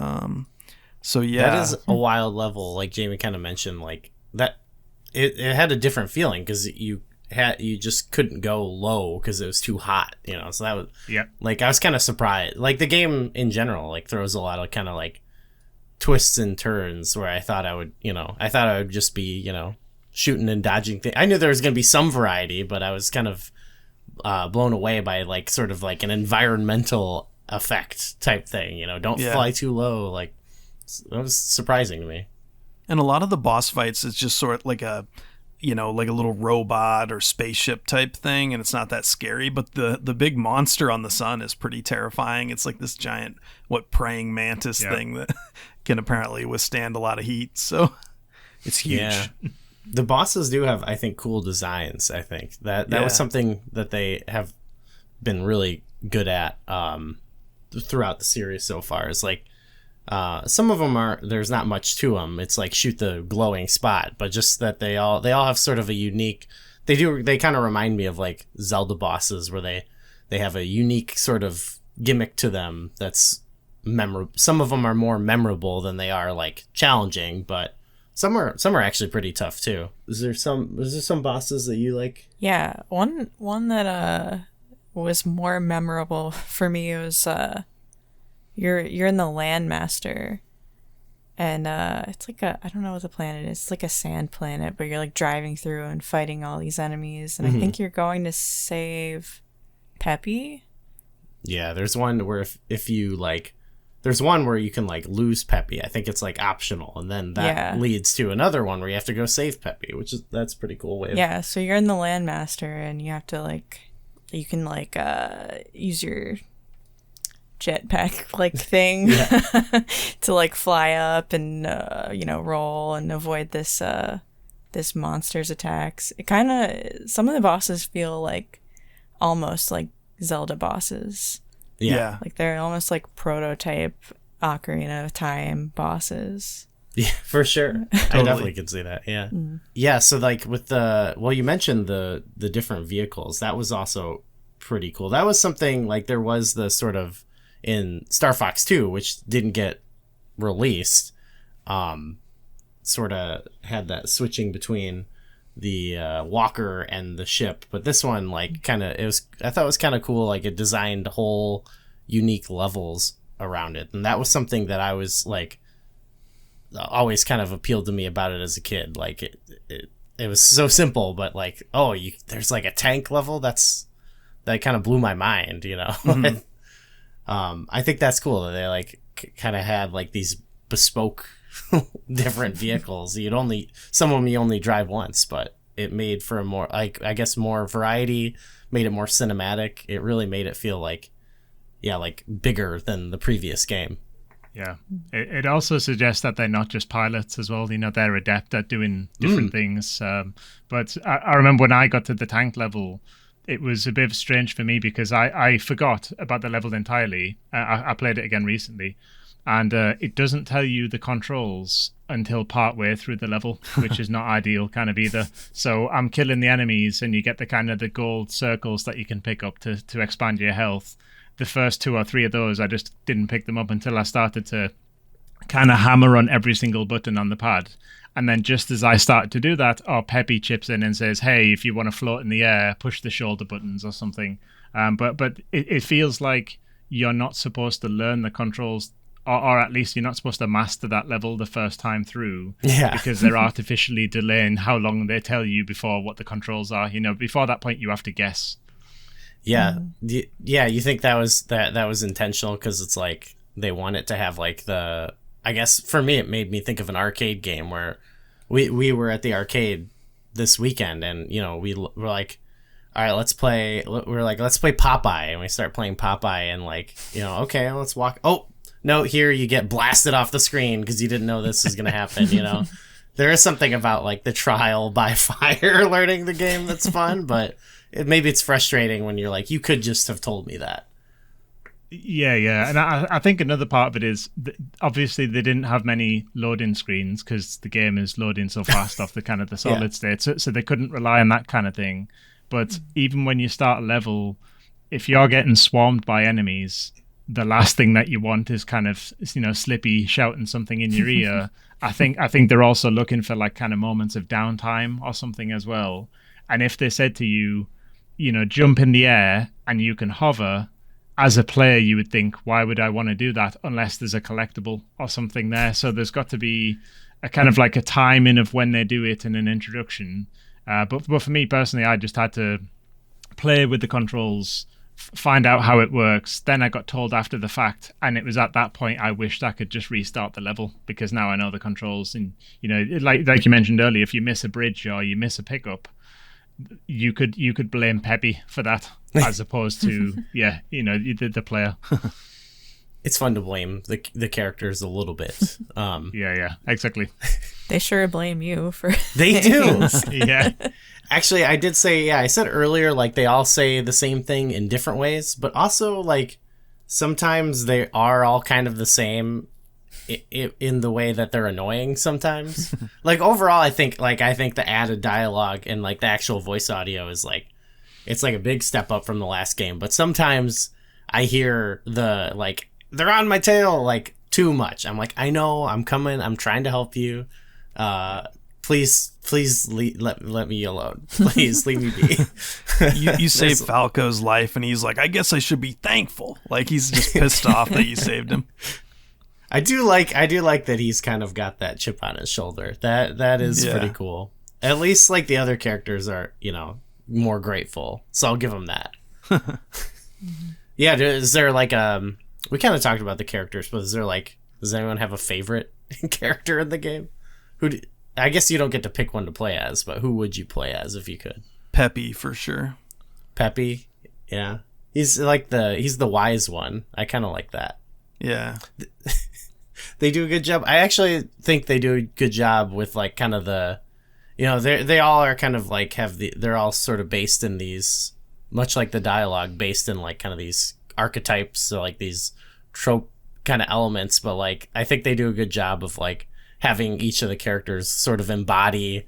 So yeah, that is a wild level. Like Jamie kind of mentioned, like that it had a different feeling because you just couldn't go low because it was too hot, so that was like I was kind of surprised. Like the game in general like throws a lot of kind of like twists and turns where I thought I would just be shooting and dodging things. I knew there was going to be some variety, but I was kind of blown away by like sort of like an environmental effect type thing. Don't fly too low. Like that was surprising to me. And a lot of the boss fights is just sort of like a like a little robot or spaceship type thing, and it's not that scary. But the big monster on the sun is pretty terrifying. It's like this giant praying mantis thing that can apparently withstand a lot of heat. So it's huge. Yeah. The bosses do have, I think, cool designs. I think that was something that they have been really good at throughout the series so far. It's like some of them there's not much to them. It's like shoot the glowing spot, but just that they all have sort of a unique. They kind of remind me of like Zelda bosses where they have a unique sort of gimmick to them that's memorable. Some of them are more memorable than they are like challenging, but some are actually pretty tough too. Is there some bosses that you like? Yeah, one that was more memorable for me was you're in the Landmaster, and it's like I don't know what the planet is. It's like a sand planet, but you're like driving through and fighting all these enemies, and I think you're going to save Peppy. Yeah, there's one where if you like. There's one where you can like lose Peppy. I think it's like optional, and then that leads to another one where you have to go save Peppy, that's a pretty cool way. So you're in the Landmaster, and you have to you can use your jetpack like thing to like fly up and roll and avoid this monster's attacks. It kind of some of the bosses feel like almost like Zelda bosses. Yeah. Like they're almost like prototype Ocarina of Time bosses. Yeah, for sure. I definitely could see that. Yeah. Yeah, so like with you mentioned the different vehicles. That was also pretty cool. That was something like there was the sort of in Star Fox 2, which didn't get released, sort of had that switching between the walker and the ship, but this one like kind of I thought it was kind of cool. Like it designed whole unique levels around it, and that was something that I was like always kind of appealed to me about it as a kid. Like it was so simple, but like there's like a tank level that kind of blew my mind. I think that's cool that they like kind of had like these bespoke different vehicles. Some of them you only drive once, but it made for a more I guess more variety, made it more cinematic. It really made it feel like bigger than the previous game. Yeah. It also suggests that they're not just pilots as well. They're adept at doing different things. But I remember when I got to the tank level, it was a bit strange for me because I forgot about the level entirely. I played it again recently. And it doesn't tell you the controls until partway through the level, which is not ideal kind of either. So I'm killing the enemies, and you get the kind of the gold circles that you can pick up to expand your health. the first 2 or 3 of those, I just didn't pick them up until I started to kind of hammer on every single button on the pad. And then just as I started to do that, Peppy chips in and says, hey, if you want to float in the air, push the shoulder buttons or something. But it feels like you're not supposed to learn the controls, or at least you're not supposed to master that level the first time through. Yeah. Because they're artificially delaying how long they tell you before what the controls are. Before that point, you have to guess. Yeah. Yeah, you think that was intentional because it's like they want it to have like the... I guess for me, it made me think of an arcade game where we were at the arcade this weekend, and we were like, all right, let's play Popeye, and we start playing Popeye, and okay, let's walk. Oh no, here you get blasted off the screen because you didn't know this was gonna happen. There is something about like the trial by fire learning the game that's fun, but maybe it's frustrating when you're like, you could just have told me that. Yeah. And I think another part of it is obviously they didn't have many loading screens because the game is loading so fast off the kind of the solid state. So they couldn't rely on that kind of thing. But even when you start a level, if you're getting swarmed by enemies, the last thing that you want is kind of, Slippy shouting something in your ear. I think they're also looking for like kind of moments of downtime or something as well. And if they said to you, jump in the air and you can hover, as a player, you would think, why would I want to do that unless there's a collectible or something there? So there's got to be a kind of like a timing of when they do it in an introduction. But for me personally, I just had to play with the controls, find out how it works. Then I got told after the fact, and it was at that point I wished I could just restart the level because now I know the controls. And like you mentioned earlier, if you miss a bridge or you miss a pickup, you could blame Peppy for that as opposed to the player. It's fun to blame the characters a little bit. Yeah, exactly. They sure blame you for they do. Yeah, actually I did say, I said earlier, like they all say the same thing in different ways, but also like sometimes they are all kind of the same in the way that they're annoying sometimes. Like overall, I think the added dialogue and like the actual voice audio is like, it's like a big step up from the last game. But sometimes I hear the like, they're on my tail like too much. I'm like, I know, I'm coming, I'm trying to help you. Please let me alone. Please leave me be. You saved Falco's life, and he's like, I guess I should be thankful. Like he's just pissed off that you saved him. I do like that he's kind of got that chip on his shoulder. That is pretty cool. At least like the other characters are, more grateful. So I'll give him that. Yeah, is there like we kind of talked about the characters, but does anyone have a favorite character in the game? I guess you don't get to pick one to play as, but who would you play as if you could? Peppy for sure. Peppy, yeah. He's the wise one. I kind of like that. Yeah. They do a good job. I actually think they do a good job with like kind of the, they all are kind of like they're all sort of based in these, much like the dialogue, based in like kind of these archetypes, so like these trope kind of elements. But like I think they do a good job of like having each of the characters sort of embody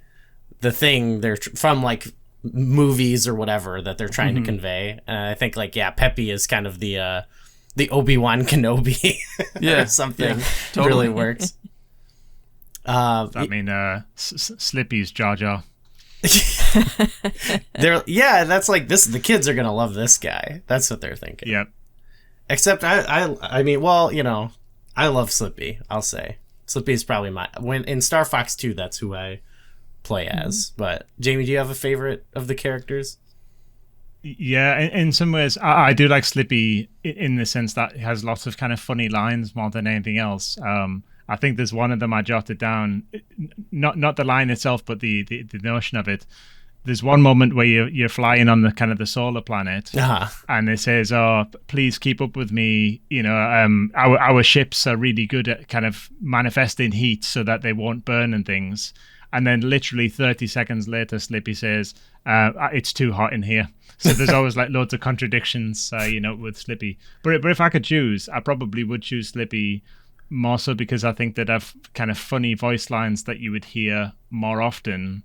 the thing they're from like movies or whatever that they're trying to convey. And I think like Peppy is kind of the Obi-Wan Kenobi or something. Yeah, totally. Really works. Slippy's Jar Jar. That's like this. The kids are gonna love this guy. That's what they're thinking. Yep. Except I mean, well, I love Slippy. I'll say Slippy is probably in Star Fox 2. That's who I play as. But Jamie, do you have a favorite of the characters? Yeah, in some ways, I do like Slippy in the sense that he has lots of kind of funny lines more than anything else. I think there's one of them I jotted down, not the line itself, but the notion of it. There's one moment where you're flying on the kind of the solar planet, and it says, "Oh, please keep up with me. Our ships are really good at kind of manifesting heat so that they won't burn and things." And then literally 30 seconds later, Slippy says, "It's too hot in here." So there's always like loads of contradictions, with Slippy. But if I could choose, I probably would choose Slippy more so because I think that I've kind of funny voice lines that you would hear more often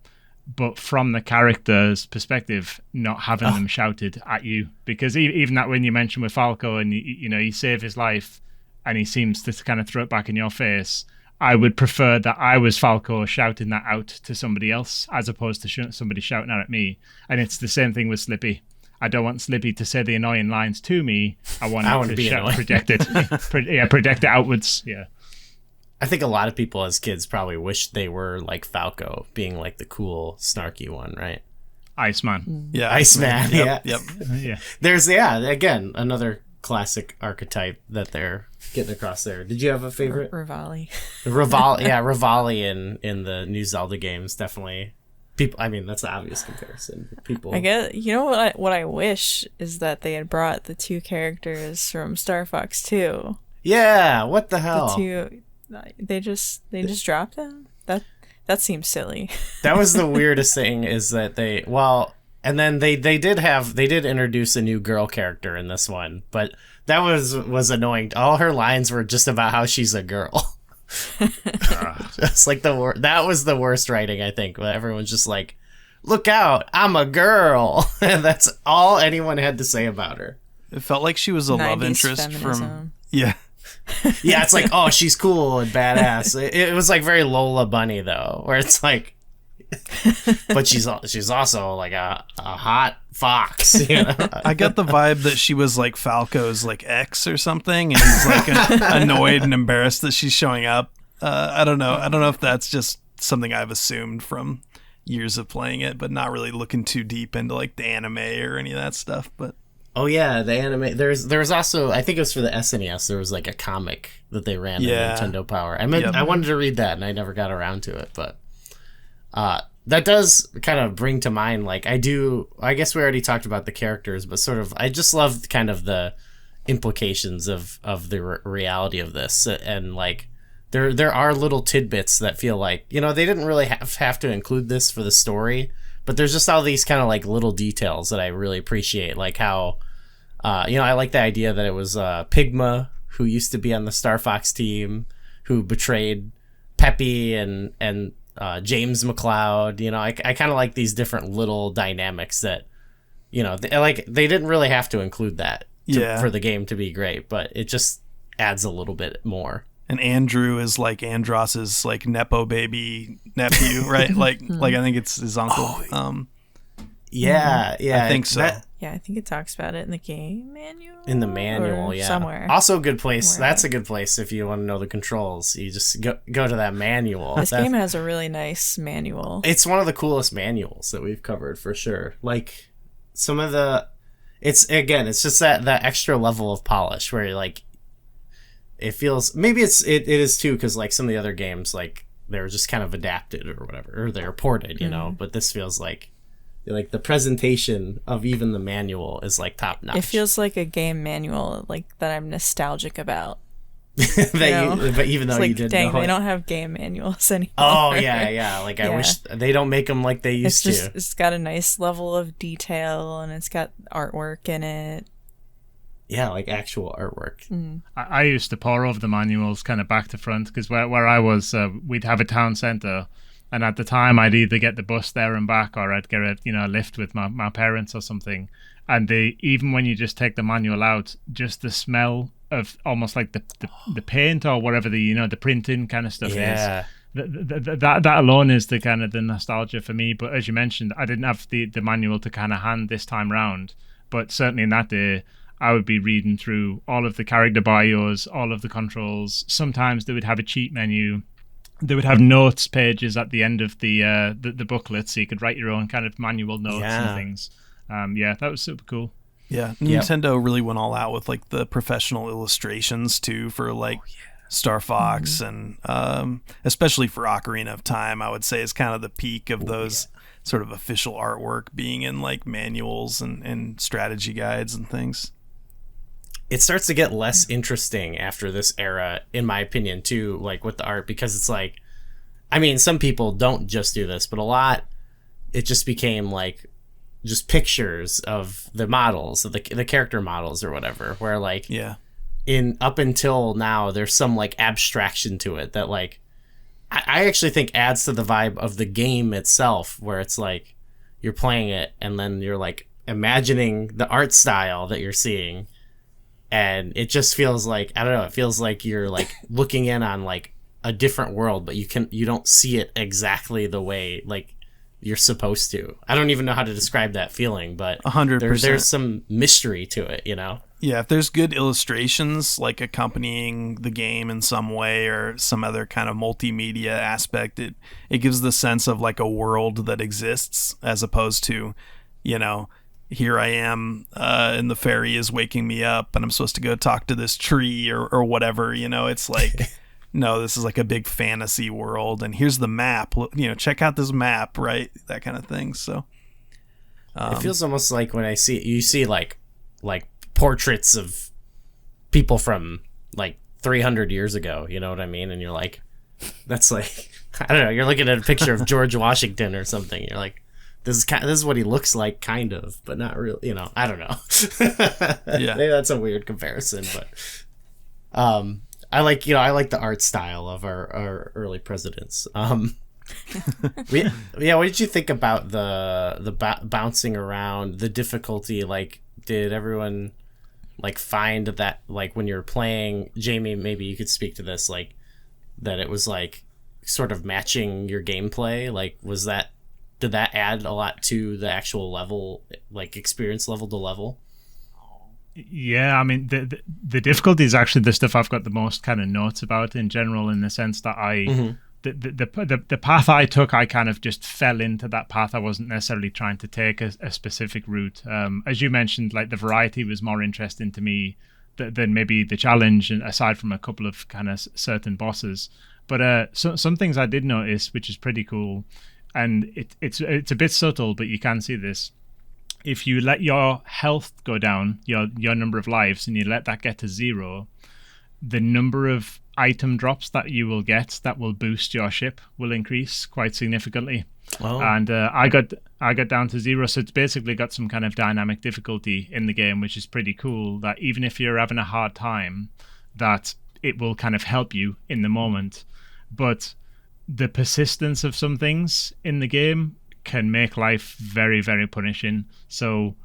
but from the character's perspective, not having them shouted at you. Because even that when you mentioned with Falco and you save his life and he seems to kind of throw it back in your face, I would prefer that I was Falco shouting that out to somebody else as opposed to somebody shouting out at me. And it's the same thing with Slippy. I don't want Slippy to say the annoying lines to me. I want it to project it. Project it outwards. Yeah. I think a lot of people as kids probably wish they were like Falco, being like the cool, snarky one, right? Iceman. Yeah. Iceman. Yep. Yeah. Yeah. There's, again, another classic archetype that they're getting across there. Did you have a favorite? Rivali. Rivali in the new Zelda games, definitely. People, I mean, that's the obvious comparison. People, I guess, what I wish is that they had brought the two characters from Star Fox 2. Yeah, what the hell? They just dropped them? That seems silly. That was the weirdest thing, is that and then they did introduce a new girl character in this one, but that was annoying. All her lines were just about how she's a girl. It's like that was the worst writing, I think. Everyone's just like, "Look out, I'm a girl," and that's all anyone had to say about her. It felt like she was a love interest feminism. from yeah. Yeah, it's like, oh, she's cool and badass. It was like very Lola Bunny though, where it's like, but she's also like a hot fox. I got the vibe that she was like Falco's like ex or something, and he's like annoyed and embarrassed that she's showing up. I don't know if that's just something I've assumed from years of playing it, but not really looking too deep into like the anime or any of that stuff. But oh yeah, the anime. There's also, I think it was for the SNES. There was like a comic that they ran on Nintendo Power. I wanted to read that and I never got around to it, but that does kind of bring to mind, like, I guess we already talked about the characters, but sort of, I just love kind of the implications of the reality of this. And like, there are little tidbits that feel like, they didn't really have to include this for the story, but there's just all these kind of like little details that I really appreciate. Like how, I like the idea that it was Pigma, who used to be on the Star Fox team, who betrayed Peppy and James McLeod. I kind of like these different little dynamics that, they didn't really have to include that for the game to be great, but it just adds a little bit more. And Andrew is like Andross's like nepo baby nephew, right? like I think it's his uncle. Yeah, I think so. Yeah, I think it talks about it in the game manual. In the manual, yeah. Somewhere. Also a good place. That's a good place if you want to know the controls. You just go to that manual. This game has a really nice manual. It's one of the coolest manuals that we've covered for sure. Like some of it's just that extra level of polish where you're like, it feels, maybe it is too, because like some of the other games, like they were just kind of adapted or whatever, or they're ported, but this feels like the presentation of even the manual is like top notch. It feels like a game manual like that I'm nostalgic about. But even though like, you didn't dang, know they don't have game manuals anymore. Oh yeah. Like I wish they don't make them like they used to. It's got a nice level of detail and it's got artwork in it. Yeah, like actual artwork. I used to pore over the manuals kind of back to front because where I was, we'd have a town centre, and at the time I'd either get the bus there and back, or I'd get a lift with my parents or something. And even when you just take the manual out, just the smell of almost like the paint or whatever the printing kind of stuff is. That alone is the kind of the nostalgia for me. But as you mentioned, I didn't have the manual to kind of hand this time round, but certainly in that day I would be reading through all of the character bios, all of the controls. Sometimes they would have a cheat menu. They would have notes pages at the end of the booklet, so you could write your own kind of manual notes and things. That was super cool. Yeah, Nintendo really went all out with like the professional illustrations too for like Star Fox and especially for Ocarina of Time, I would say is kind of the peak of those sort of official artwork being in like manuals and strategy guides and things. It starts to get less interesting after this era, in my opinion, too, like with the art, because it's like, I mean, some people don't just do this, but a lot, it just became like just pictures of the models, of the character models or whatever, where like, up until now, there's some like abstraction to it that like, I actually think adds to the vibe of the game itself, where it's like you're playing it and then you're like imagining the art style that you're seeing, and it just feels like, I don't know, it feels like you're like looking in on like a different world, but you don't see it exactly the way like you're supposed to. I don't even know how to describe that feeling, but 100%. There's some mystery to it, you know? Yeah, if there's good illustrations like accompanying the game in some way or some other kind of multimedia aspect, it gives the sense of like a world that exists, as opposed to, you know, here I am and the fairy is waking me up and I'm supposed to go talk to this tree or whatever, you know. It's like, no, this is like a big fantasy world and here's the map, you know, check out this map, right? That kind of thing. So it feels almost like when you see like portraits of people from like 300 years ago, you know what I mean? And you're like, that's like, I don't know, you're looking at a picture of George Washington or something. You're like, this is what he looks like, kind of, but not really, you know, I don't know. Yeah. Maybe that's a weird comparison, but I like the art style of our early presidents. What did you think about the bouncing around, the difficulty? Like, did everyone like find that, like, when you're playing, Jamie, maybe you could speak to this, like, that it was like sort of matching your gameplay? Like, did that add a lot to the actual level, like experience level to level? Yeah, I mean, the difficulty is actually the stuff I've got the most kind of notes about in general, in the sense that the path I took, I kind of just fell into that path. I wasn't necessarily trying to take a specific route. As you mentioned, like, the variety was more interesting to me than maybe the challenge, aside from a couple of kind of certain bosses. But some things I did notice, which is pretty cool, and it's a bit subtle, but you can see this. If you let your health go down, your number of lives, and you let that get to 0, the number of item drops that you will get that will boost your ship will increase quite significantly. Oh. And I got down to 0, so it's basically got some kind of dynamic difficulty in the game, which is pretty cool, that even if you're having a hard time, that it will kind of help you in the moment. But the persistence of some things in the game can make life very, very punishing. So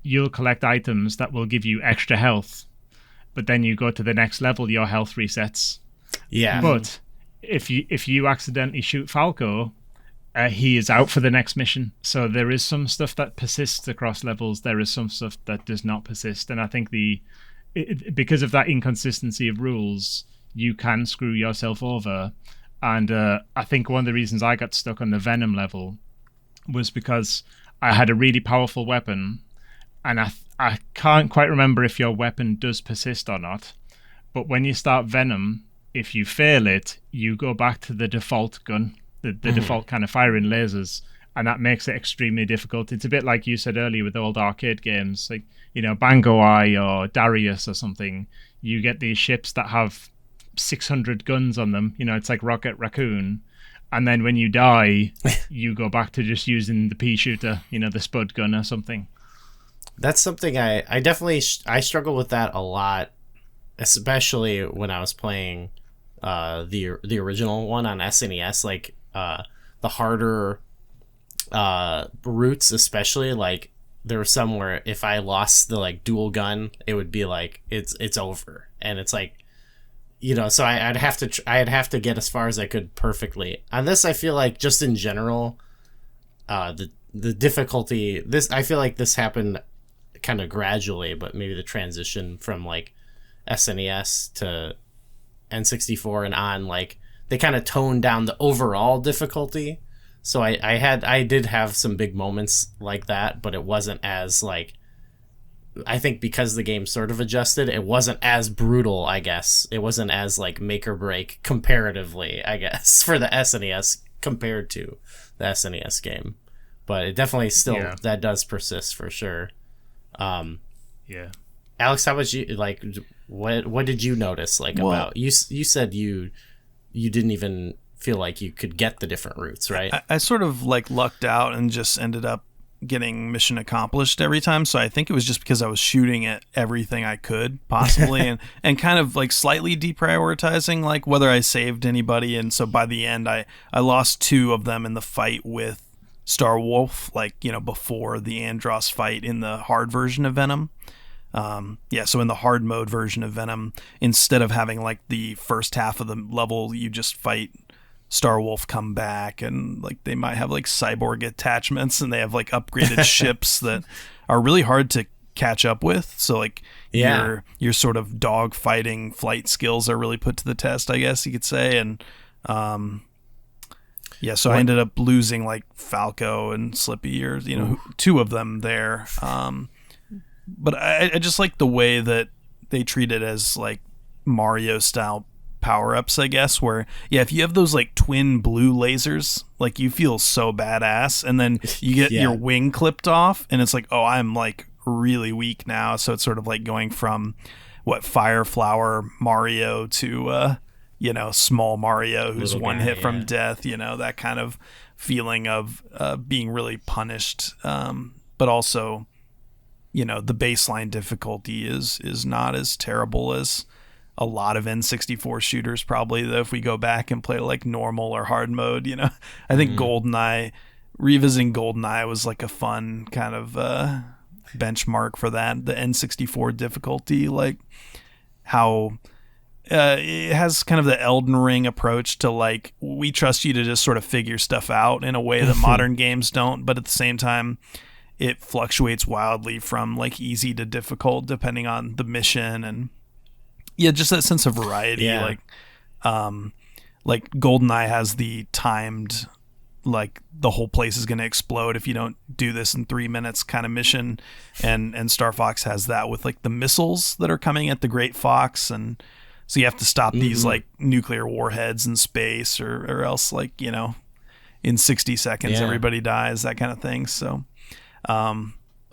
you'll collect items that will give you extra health, but then you go to the next level, your health resets. Yeah. But if you accidentally shoot Falco, he is out for the next mission. So there is some stuff that persists across levels. There is some stuff that does not persist. And I think because of that inconsistency of rules, you can screw yourself over. And I think one of the reasons I got stuck on the Venom level was because I had a really powerful weapon, and I can't quite remember if your weapon does persist or not, but when you start Venom, if you fail it, you go back to the default gun, the default kind of firing lasers, and that makes it extremely difficult. It's a bit like you said earlier with old arcade games, like, you know, Bango Eye or Darius or something. You get these ships that have 600 guns on them, you know, it's like Rocket Raccoon. And then when you die, you go back to just using the pea shooter, you know, the spud gun or something. That's something I definitely I struggle with that a lot, especially when I was playing the original one on SNES. Like the harder routes, especially, like, there were some where if I lost the like dual gun, it would be like it's over, and it's like, you know, so I'd have to get as far as I could perfectly. On this, I feel like just in general, the difficulty, I feel like this happened kind of gradually, but maybe the transition from like SNES to N64 and on, like, they kind of toned down the overall difficulty. So I did have some big moments like that, but it wasn't as, like, I think because the game sort of adjusted, it wasn't as brutal, I guess. It wasn't as, like, make or break comparatively, I guess, for the SNES compared to the SNES game. But it definitely still, that does persist for sure. Yeah. Alex, how about you? Like, what did you notice, like, about, you said you didn't even feel like you could get the different routes, right? I sort of, like, lucked out and just ended up getting mission accomplished every time. So I think it was just because I was shooting at everything I could possibly and kind of like slightly deprioritizing like whether I saved anybody. And so by the end, I lost 2 of them in the fight with Star Wolf, like, you know, before the Andross fight in the hard version of Venom. So in the hard mode version of Venom, instead of having like the first half of the level, you just fight Star Wolf come back, and like they might have like cyborg attachments, and they have like upgraded ships that are really hard to catch up with. So like your sort of dog fighting flight skills are really put to the test, I guess you could say. And I ended up losing like Falco and Slippy, or 2 of them there. But I just like the way that they treat it as like Mario style power-ups, I guess, where if you have those like twin blue lasers, like you feel so badass, and then you get your wing clipped off and it's like, oh, I'm like really weak now. So it's sort of like going from Fire Flower Mario to small Mario who's little one guy, hit from death, that kind of feeling of being really punished, but also the baseline difficulty is not as terrible as a lot of N64 shooters probably, though, if we go back and play like normal or hard mode. I think revisiting GoldenEye was like a fun kind of benchmark for that. The N64 difficulty, like how it has kind of the Elden Ring approach to like, we trust you to just sort of figure stuff out in a way that modern games don't, but at the same time it fluctuates wildly from like easy to difficult depending on the mission. And just that sense of variety. Like GoldenEye has the timed, like the whole place is going to explode if you don't do this in 3 minutes kind of mission, and Star Fox has that with like the missiles that are coming at the Great Fox, and so you have to stop these like nuclear warheads in space, or else like in 60 seconds everybody dies, that kind of thing. So I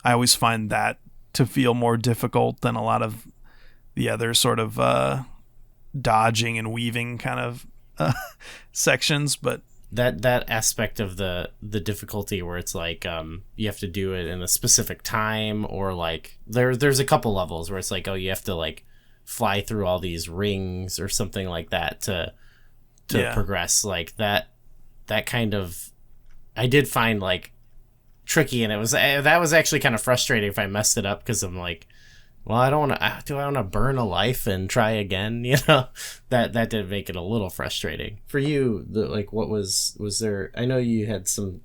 always find that to feel more difficult than a lot of the other sort of dodging and weaving kind of sections. But that aspect of the difficulty where it's like you have to do it in a specific time, or like there's a couple levels where it's like, oh, you have to like fly through all these rings or something like that to progress, like that kind of, I did find like tricky, and that was actually kind of frustrating if I messed it up, because I'm like, well, I want to burn a life and try again? That did make it a little frustrating. For you, what was there? I know you had some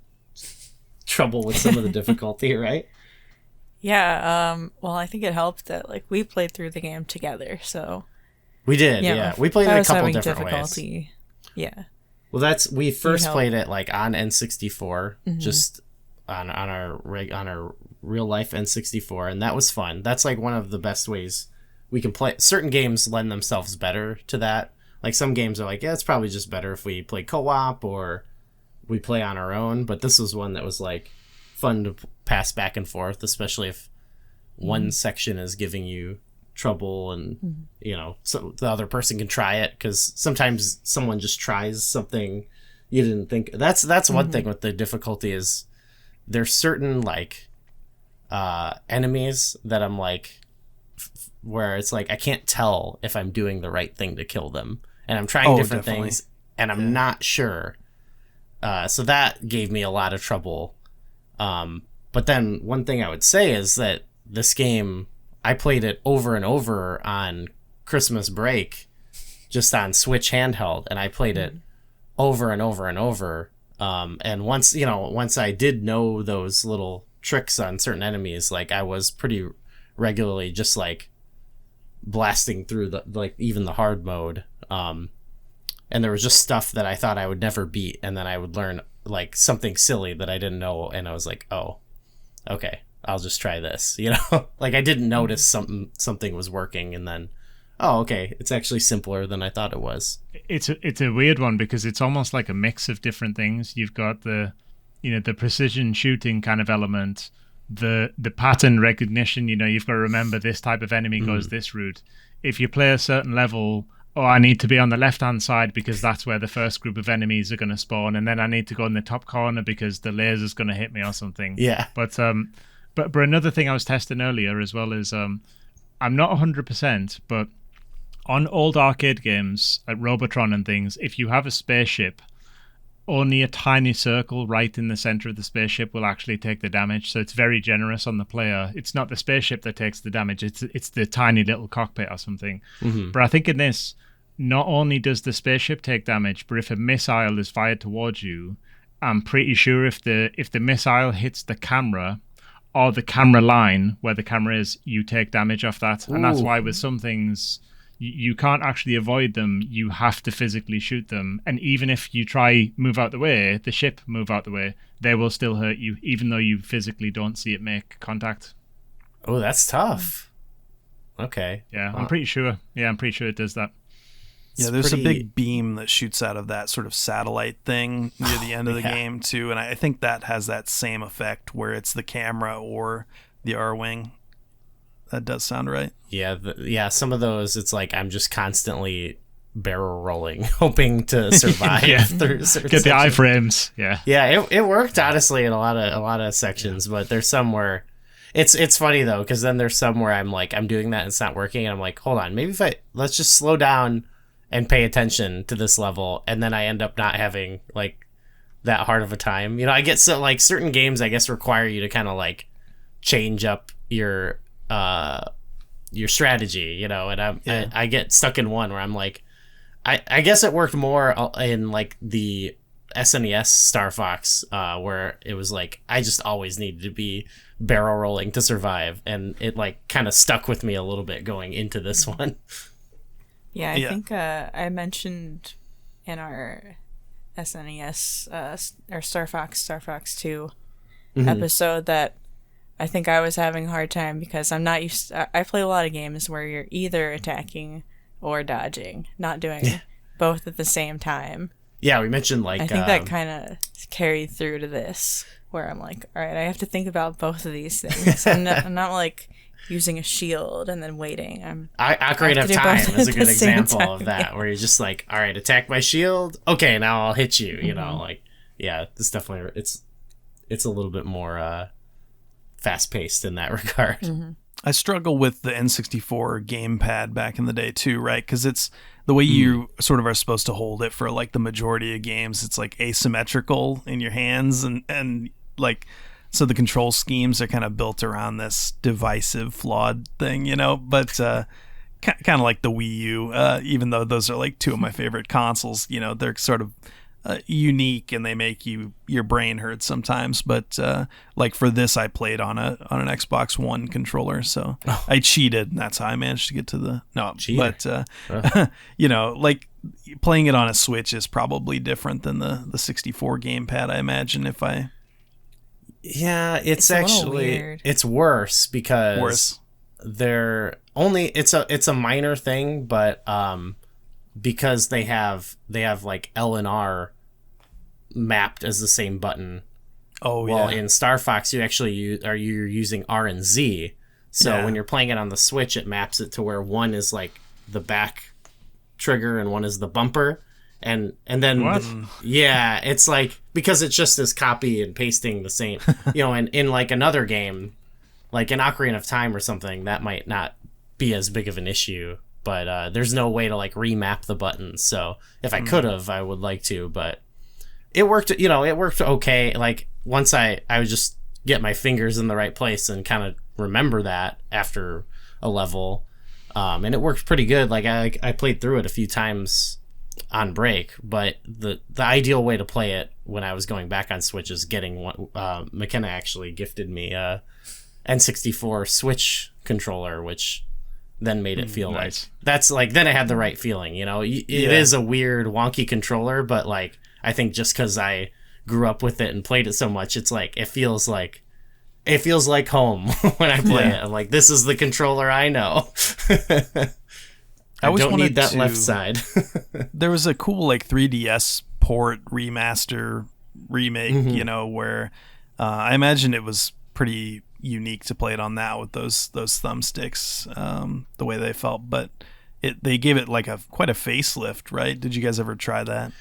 trouble with some of the difficulty, right? Yeah. Well, I think it helped that like we played through the game together. So we did. Yeah, we played it a couple different ways. Yeah. Well, we first played it like on N64, just on our real life N64, and that was fun. That's like one of the best ways we can play. Certain games lend themselves better to that. Like some games are like, it's probably just better if we play co-op or we play on our own, but this was one that was like fun to pass back and forth, especially if one section is giving you trouble, and so the other person can try it, because sometimes someone just tries something you didn't think. That's one thing with the difficulty, is there's certain like enemies that I'm like, where it's like I can't tell if I'm doing the right thing to kill them, and I'm trying different things and I'm not sure, so that gave me a lot of trouble. But then one thing I would say is that this game, I played it over and over on Christmas break, just on Switch handheld, and I played it over and over and over, and once I did know those little tricks on certain enemies, like I was pretty regularly just like blasting through even the hard mode, and there was just stuff that I thought I would never beat, and then I would learn like something silly that I didn't know, and I was like, oh, okay, I'll just try this, like I didn't notice something was working, and then oh, okay, it's actually simpler than I thought it was. It's a weird one, because it's almost like a mix of different things. You've got the precision shooting kind of element, the pattern recognition. You've got to remember this type of enemy goes this route. If you play a certain level oh, I need to be on the left-hand side because that's where the first group of enemies are going to spawn, and then I need to go in the top corner because the laser's going to hit me or something. Yeah. But another thing I was testing earlier as well is I'm not 100%, but on old arcade games like Robotron and things, if you have a spaceship, only a tiny circle right in the center of the spaceship will actually take the damage. So it's very generous on the player. It's not the spaceship that takes the damage. It's the tiny little cockpit or something. Mm-hmm. But I think in this, not only does the spaceship take damage, but if a missile is fired towards you, I'm pretty sure if the missile hits the camera or the camera line where the camera is, you take damage off that. And that's why with some things, you can't actually avoid them. You have to physically shoot them. And even if you try move out the way, the ship move out the way, they will still hurt you, even though you physically don't see it make contact. Oh, that's tough. Okay. Yeah, I'm pretty sure. Yeah, I'm pretty sure it does that. Yeah, there's a big beam that shoots out of that sort of satellite thing near the end of the game, too. And I think that has that same effect where it's the camera or the R-Wing. That does sound right. Yeah, some of those, it's like I'm just constantly barrel rolling, hoping to survive through certain Get the sections. iframes. Yeah, it worked honestly in a lot of sections, but there's some where it's funny though, because then there's some where I'm doing that and it's not working, and I'm like, hold on, maybe let's just slow down and pay attention to this level, and then I end up not having like that hard of a time. You know, I get so like certain games I guess require you to kind of like change up your strategy, you know, and I get stuck in one where I'm like, I guess it worked more in like the SNES Star Fox, where it was like I just always needed to be barrel rolling to survive, and it like kind of stuck with me a little bit going into this one. Yeah, I think I mentioned in our SNES or Star Fox 2 episode that I think I was having a hard time because I'm not used to, I play a lot of games where you're either attacking or dodging, not doing both at the same time. Yeah, we mentioned like I think that kind of carried through to this, where I'm like, all right, I have to think about both of these things. I'm not like using a shield and then waiting. Ocarina of Time is a good example of that, where you're just like, all right, attack my shield. Okay, now I'll hit you. You know, like, yeah, this definitely it's a little bit more fast paced in that regard. I struggle with the N64 gamepad back in the day too, right? Because it's the way you sort of are supposed to hold it for like the majority of games. It's like asymmetrical in your hands, and like, so the control schemes are kind of built around this divisive, flawed thing, you know. But kind of like the Wii U, even though those are like two of my favorite consoles, you know, they're sort of unique and they make your brain hurt sometimes. But like for this, I played on an Xbox One controller, so I cheated, and that's how I managed to get to the But you know, like playing it on a Switch is probably different than the 64 gamepad, I imagine. It's actually weird. It's worse because they're only it's a minor thing, but because they have like L and R mapped as the same button. Well, in Star Fox, you actually you're using R and Z. So when you're playing it on the Switch, it maps it to where one is like the back trigger and one is the bumper. And then it's like, because it's just this copy and pasting the same, you know, and in like another game, like in Ocarina of Time or something, that might not be as big of an issue. But there's no way to like remap the buttons. So if I could have, I would like to. But it worked, you know, it worked okay. Like once I would just get my fingers in the right place and kind of remember that after a level. And it worked pretty good. Like I played through it a few times on break. But the ideal way to play it when I was going back on Switch is getting one. McKenna actually gifted me a N64 Switch controller, which then made it feel like that's like, then it had the right feeling, you know. It is a weird wonky controller, but like I think just because I grew up with it and played it so much, it's like it feels like home when I play it. I'm like, this is the controller I know. I don't need that left side. There was a cool like 3DS port remaster remake, you know, where I imagine it was pretty unique to play it on that with those thumbsticks, the way they felt. But they gave it like quite a facelift, right? Did you guys ever try that?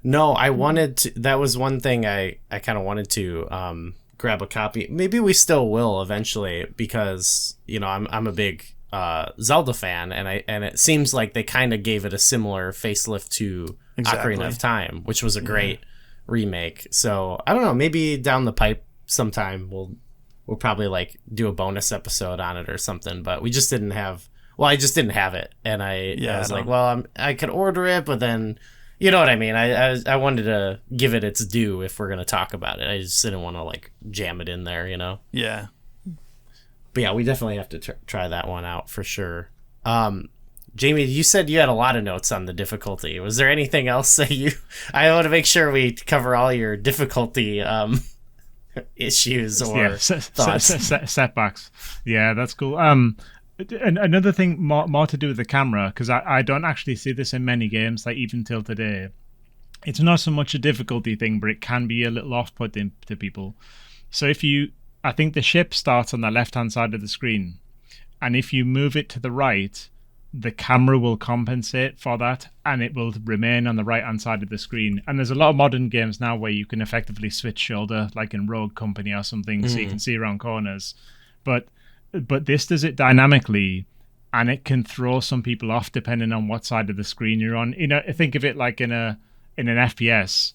No, I wanted to. That was one thing I kind of wanted to grab a copy. Maybe we still will eventually, because I'm a big Zelda fan, and it seems like they kind of gave it a similar facelift to Ocarina of Time, which was a great remake. So I don't know, maybe down the pipe sometime we'll probably like do a bonus episode on it or something. But we just didn't have. Well, I just didn't have it, and I was like, well, I could order it, but then. You know what I mean? I wanted to give it its due if we're going to talk about it. I just didn't want to, like, jam it in there, Yeah. But yeah, we definitely have to try that one out for sure. Jamie, you said you had a lot of notes on the difficulty. Was there anything else that I want to make sure we cover all your difficulty issues or thoughts. Setbacks. Yeah, that's cool. And another thing more to do with the camera, because I don't actually see this in many games, like even till today. It's not so much a difficulty thing, but it can be a little off-putting to people. So I think the ship starts on the left-hand side of the screen, and if you move it to the right, the camera will compensate for that, and it will remain on the right-hand side of the screen. And there's a lot of modern games now where you can effectively switch shoulder, like in Rogue Company or something, so you can see around corners. But this does it dynamically, and it can throw some people off depending on what side of the screen you're on. Think of it like in an FPS,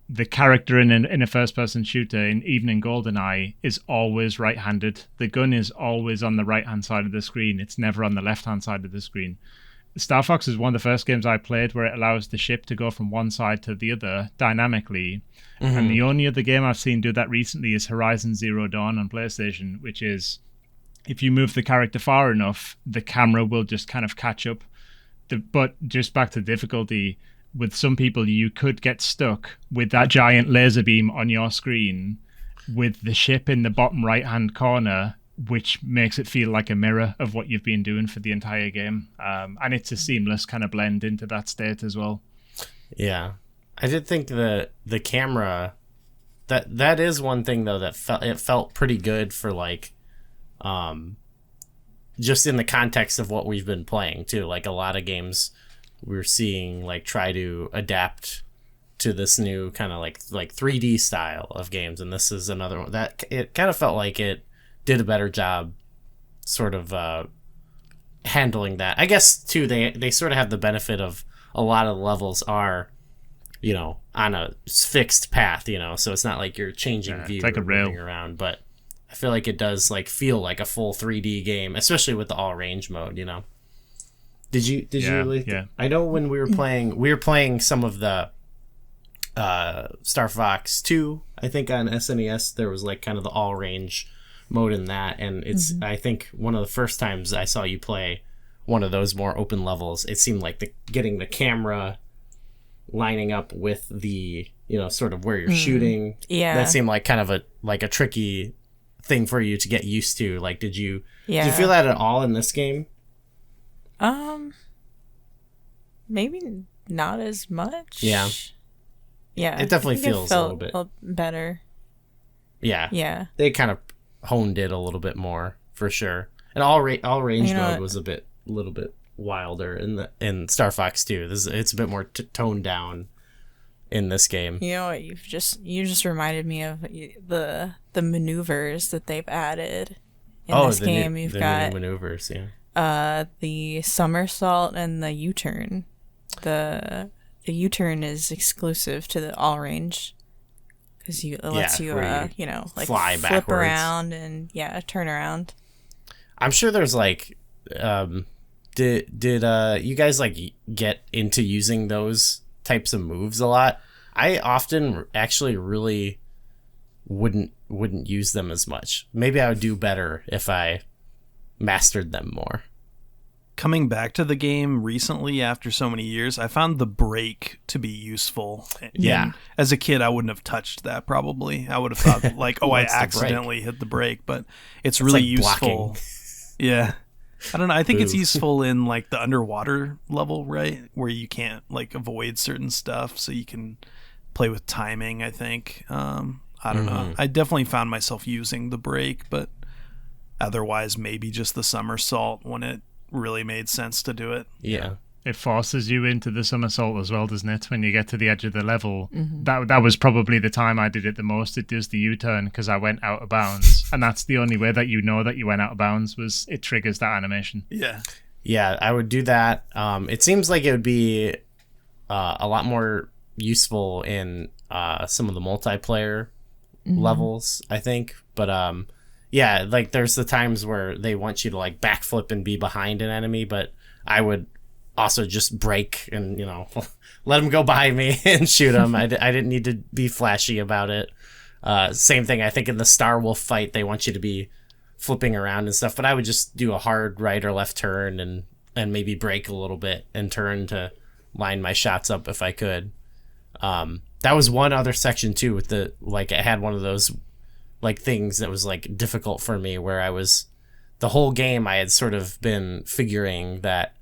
the character in a first-person shooter, even in GoldenEye, is always right-handed. The gun is always on the right-hand side of the screen. It's never on the left-hand side of the screen. Star Fox is one of the first games I played where it allows the ship to go from one side to the other dynamically. And the only other game I've seen do that recently is Horizon Zero Dawn on PlayStation, which is, if you move the character far enough, the camera will just kind of catch up. But just back to difficulty, with some people, you could get stuck with that giant laser beam on your screen with the ship in the bottom right-hand corner, which makes it feel like a mirror of what you've been doing for the entire game. And it's a seamless kind of blend into that state as well. Yeah. I did think the camera... That is one thing, though, that felt pretty good for, like... just in the context of what we've been playing too, like a lot of games we're seeing like try to adapt to this new kind of like 3D style of games, and this is another one that it kind of felt like it did a better job sort of handling that. I guess too they sort of have the benefit of a lot of the levels are on a fixed path, so it's not like you're changing view, it's like a rail around, but I feel like it does like feel like a full 3D game, especially with the all range mode. Did you? Yeah. I know when we were playing some of the Star Fox 2. I think on SNES there was like kind of the all range mode in that, and it's I think one of the first times I saw you play one of those more open levels. It seemed like getting the camera lining up with the sort of where you're shooting. Yeah, that seemed like kind of a tricky thing for you to get used to. Like, did you feel that at all in this game? Maybe not as much. Yeah, it definitely feels a little bit better. Yeah, they kind of honed it a little bit more for sure. And all range mode was a little bit wilder in Star Fox 2. It's a bit more toned down in this game. You know what? You just reminded me of the maneuvers that they've added in this game. You've got new maneuvers, the somersault and the U-turn. The U-turn is exclusive to the all range because it lets you like fly flip backwards around and turn around. I'm sure there's like did you guys like get into using those types of moves a lot? I often actually really wouldn't use them as much. Maybe I would do better if I mastered them more. Coming back to the game recently after so many years, I found the brake to be useful. Yeah. And as a kid, I wouldn't have touched that probably. I would have thought like, I accidentally hit the brake, but it's really like useful. Blocking. Yeah. I don't know. I think it's useful in like the underwater level, right? Where you can't like avoid certain stuff, so you can play with timing, I think. I don't know. I definitely found myself using the brake, but otherwise maybe just the somersault when it really made sense to do it. Yeah. It forces you into the somersault as well, doesn't it? When you get to the edge of the level, that was probably the time I did it the most. It does the U-turn because I went out of bounds, and that's the only way that you know that you went out of bounds was it triggers that animation. Yeah, I would do that. It seems like it would be a lot more useful in some of the multiplayer levels, I think. But yeah, like there's the times where they want you to like backflip and be behind an enemy, but I would also just break and, you know, let them go by me and shoot them. I didn't need to be flashy about it. Same thing, I think in the Star Wolf fight, they want you to be flipping around and stuff, but I would just do a hard right or left turn and maybe break a little bit and turn to line my shots up if I could. That was one other section too with the, like, I had one of those like things that was like difficult for me where I was, the whole game I had sort of been figuring that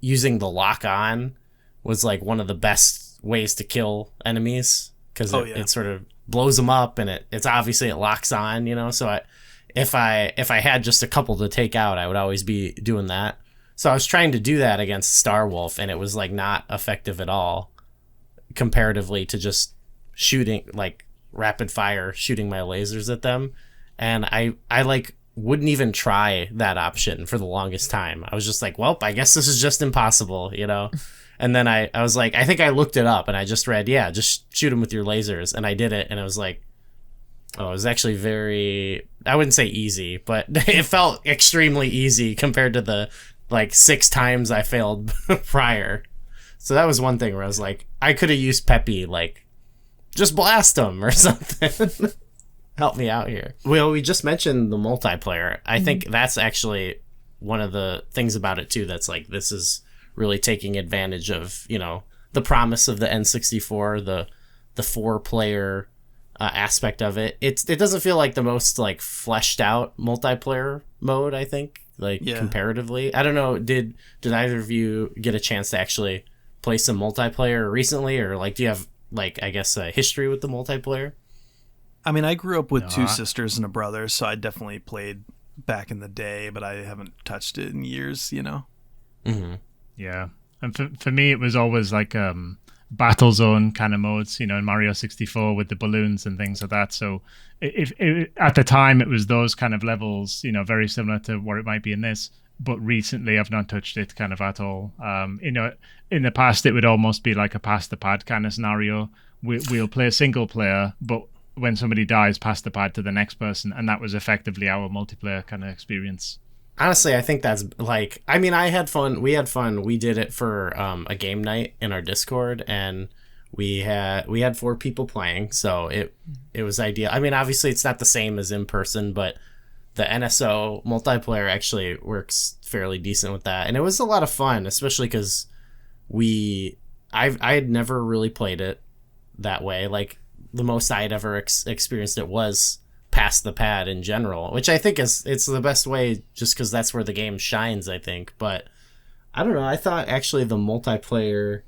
using the lock on was like one of the best ways to kill enemies because it sort of blows them up and it's obviously it locks on, you know. So if I had just a couple to take out, I would always be doing that. So I was trying to do that against Star Wolf and it was like not effective at all comparatively to just shooting, like rapid fire shooting my lasers at them. And I like wouldn't even try that option for the longest time. I was just like, well, I guess this is just impossible, you know? And then I was like, I think I looked it up and I just read, yeah, just shoot them with your lasers. And I did it. And I was like, oh, it was actually very, I wouldn't say easy, but it felt extremely easy compared to the like 6 times I failed prior. So that was one thing where I was like, I could have used Peppy, like, just blast them or something. Help me out here. Well, we just mentioned the multiplayer. I think that's actually one of the things about it too that's like, this is really taking advantage of, you know, the promise of the N64, the 4-player aspect of it. It doesn't feel like the most like fleshed out multiplayer mode, I think, like comparatively. I don't know, did either of you get a chance to actually play some multiplayer recently, or like do you have like, I guess, a history with the multiplayer? I mean, I grew up with 2 sisters and a brother, so I definitely played back in the day, but I haven't touched it in years, you know? Yeah. And for me, it was always like battle zone kind of modes, you know, in Mario 64 with the balloons and things like that. So if at the time, it was those kind of levels, you know, very similar to what it might be in this. But recently, I've not touched it kind of at all. You know, in the past, it would almost be like a pass the pad kind of scenario. We'll play a single player, but when somebody dies, pass the pad to the next person, and that was effectively our multiplayer kind of experience. Honestly, I think that's like, I mean, I had fun. We had fun. We did it for a game night in our Discord, and we had 4 people playing, so it was ideal. I mean, obviously, it's not the same as in person, but the NSO multiplayer actually works fairly decent with that, and it was a lot of fun, especially because I had never really played it that way. Like, the most I had ever experienced it was pass the pad in general, which I think it's the best way just because that's where the game shines, I think. But I don't know, I thought actually the multiplayer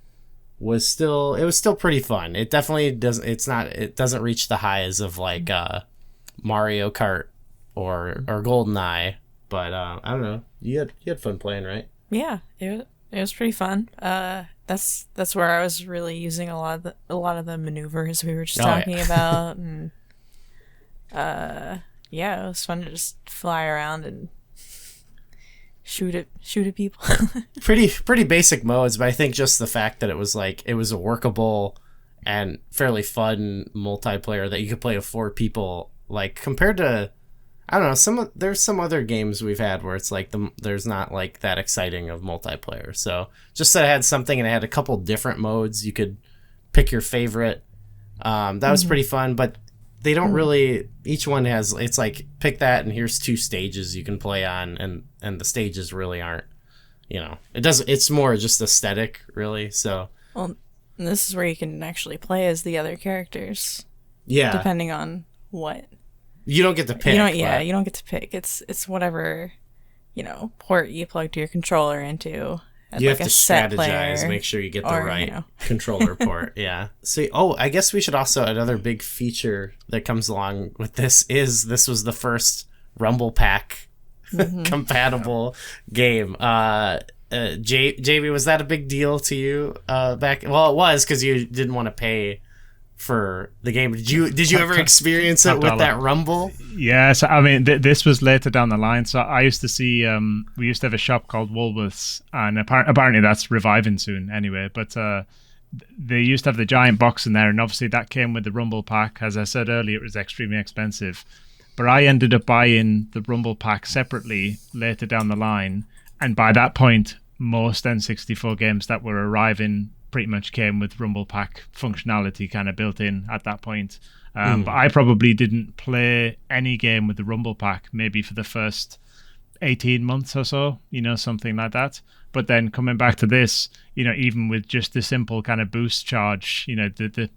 was still pretty fun. It definitely doesn't reach the highs of like Mario Kart or GoldenEye, but I don't know, you had fun playing, right? Yeah, it was pretty fun. That's where I was really using a lot of the maneuvers we were just talking about, and yeah, it was fun to just fly around and shoot at people. pretty basic modes, but I think just the fact that it was a workable and fairly fun multiplayer that you could play with 4 people, like compared to, I don't know, there's some other games we've had where it's like there's not like that exciting of multiplayer. So just that it had something and it had a couple different modes. You could pick your favorite. That was pretty fun, but they don't really, each one has, it's like pick that and here's 2 stages you can play on, and the stages really aren't, you know, it's more just aesthetic really. So well, this is where you can actually play as the other characters. Yeah. Depending on what. You don't get to pick. You don't get to pick. It's whatever, you know, port you plug your controller into. You have to strategize, make sure you get the right controller port. Yeah. So, I guess we should also, another big feature that comes along with this was the first Rumble Pack compatible game. JB, was that a big deal to you back? Well, it was because you didn't want to pay for the game. Did you ever experience it with that Rumble? Yes, I mean this was later down the line. So I used to see we used to have a shop called Woolworths, and apparently that's reviving soon anyway. But they used to have the giant box in there, and obviously that came with the Rumble pack. As I said earlier, it was extremely expensive, but I ended up buying the Rumble pack separately later down the line, and by that point most N64 games that were arriving pretty much came with Rumble pack functionality kind of built in at that point. But I probably didn't play any game with the Rumble pack maybe for the first 18 months or so, something like that. But then coming back to this, even with just the simple kind of boost charge, the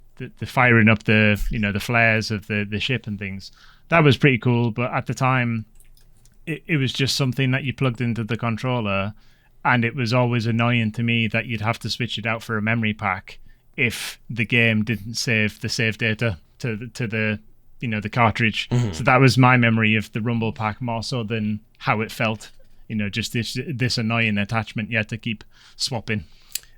firing up the the flares of the ship and things, that was pretty cool. But at the time, it was just something that you plugged into the controller, and it was always annoying to me that you'd have to switch it out for a memory pack if the game didn't save the save data to the the cartridge. So that was my memory of the Rumble pack, more so than how it felt. Just this annoying attachment you had to keep swapping.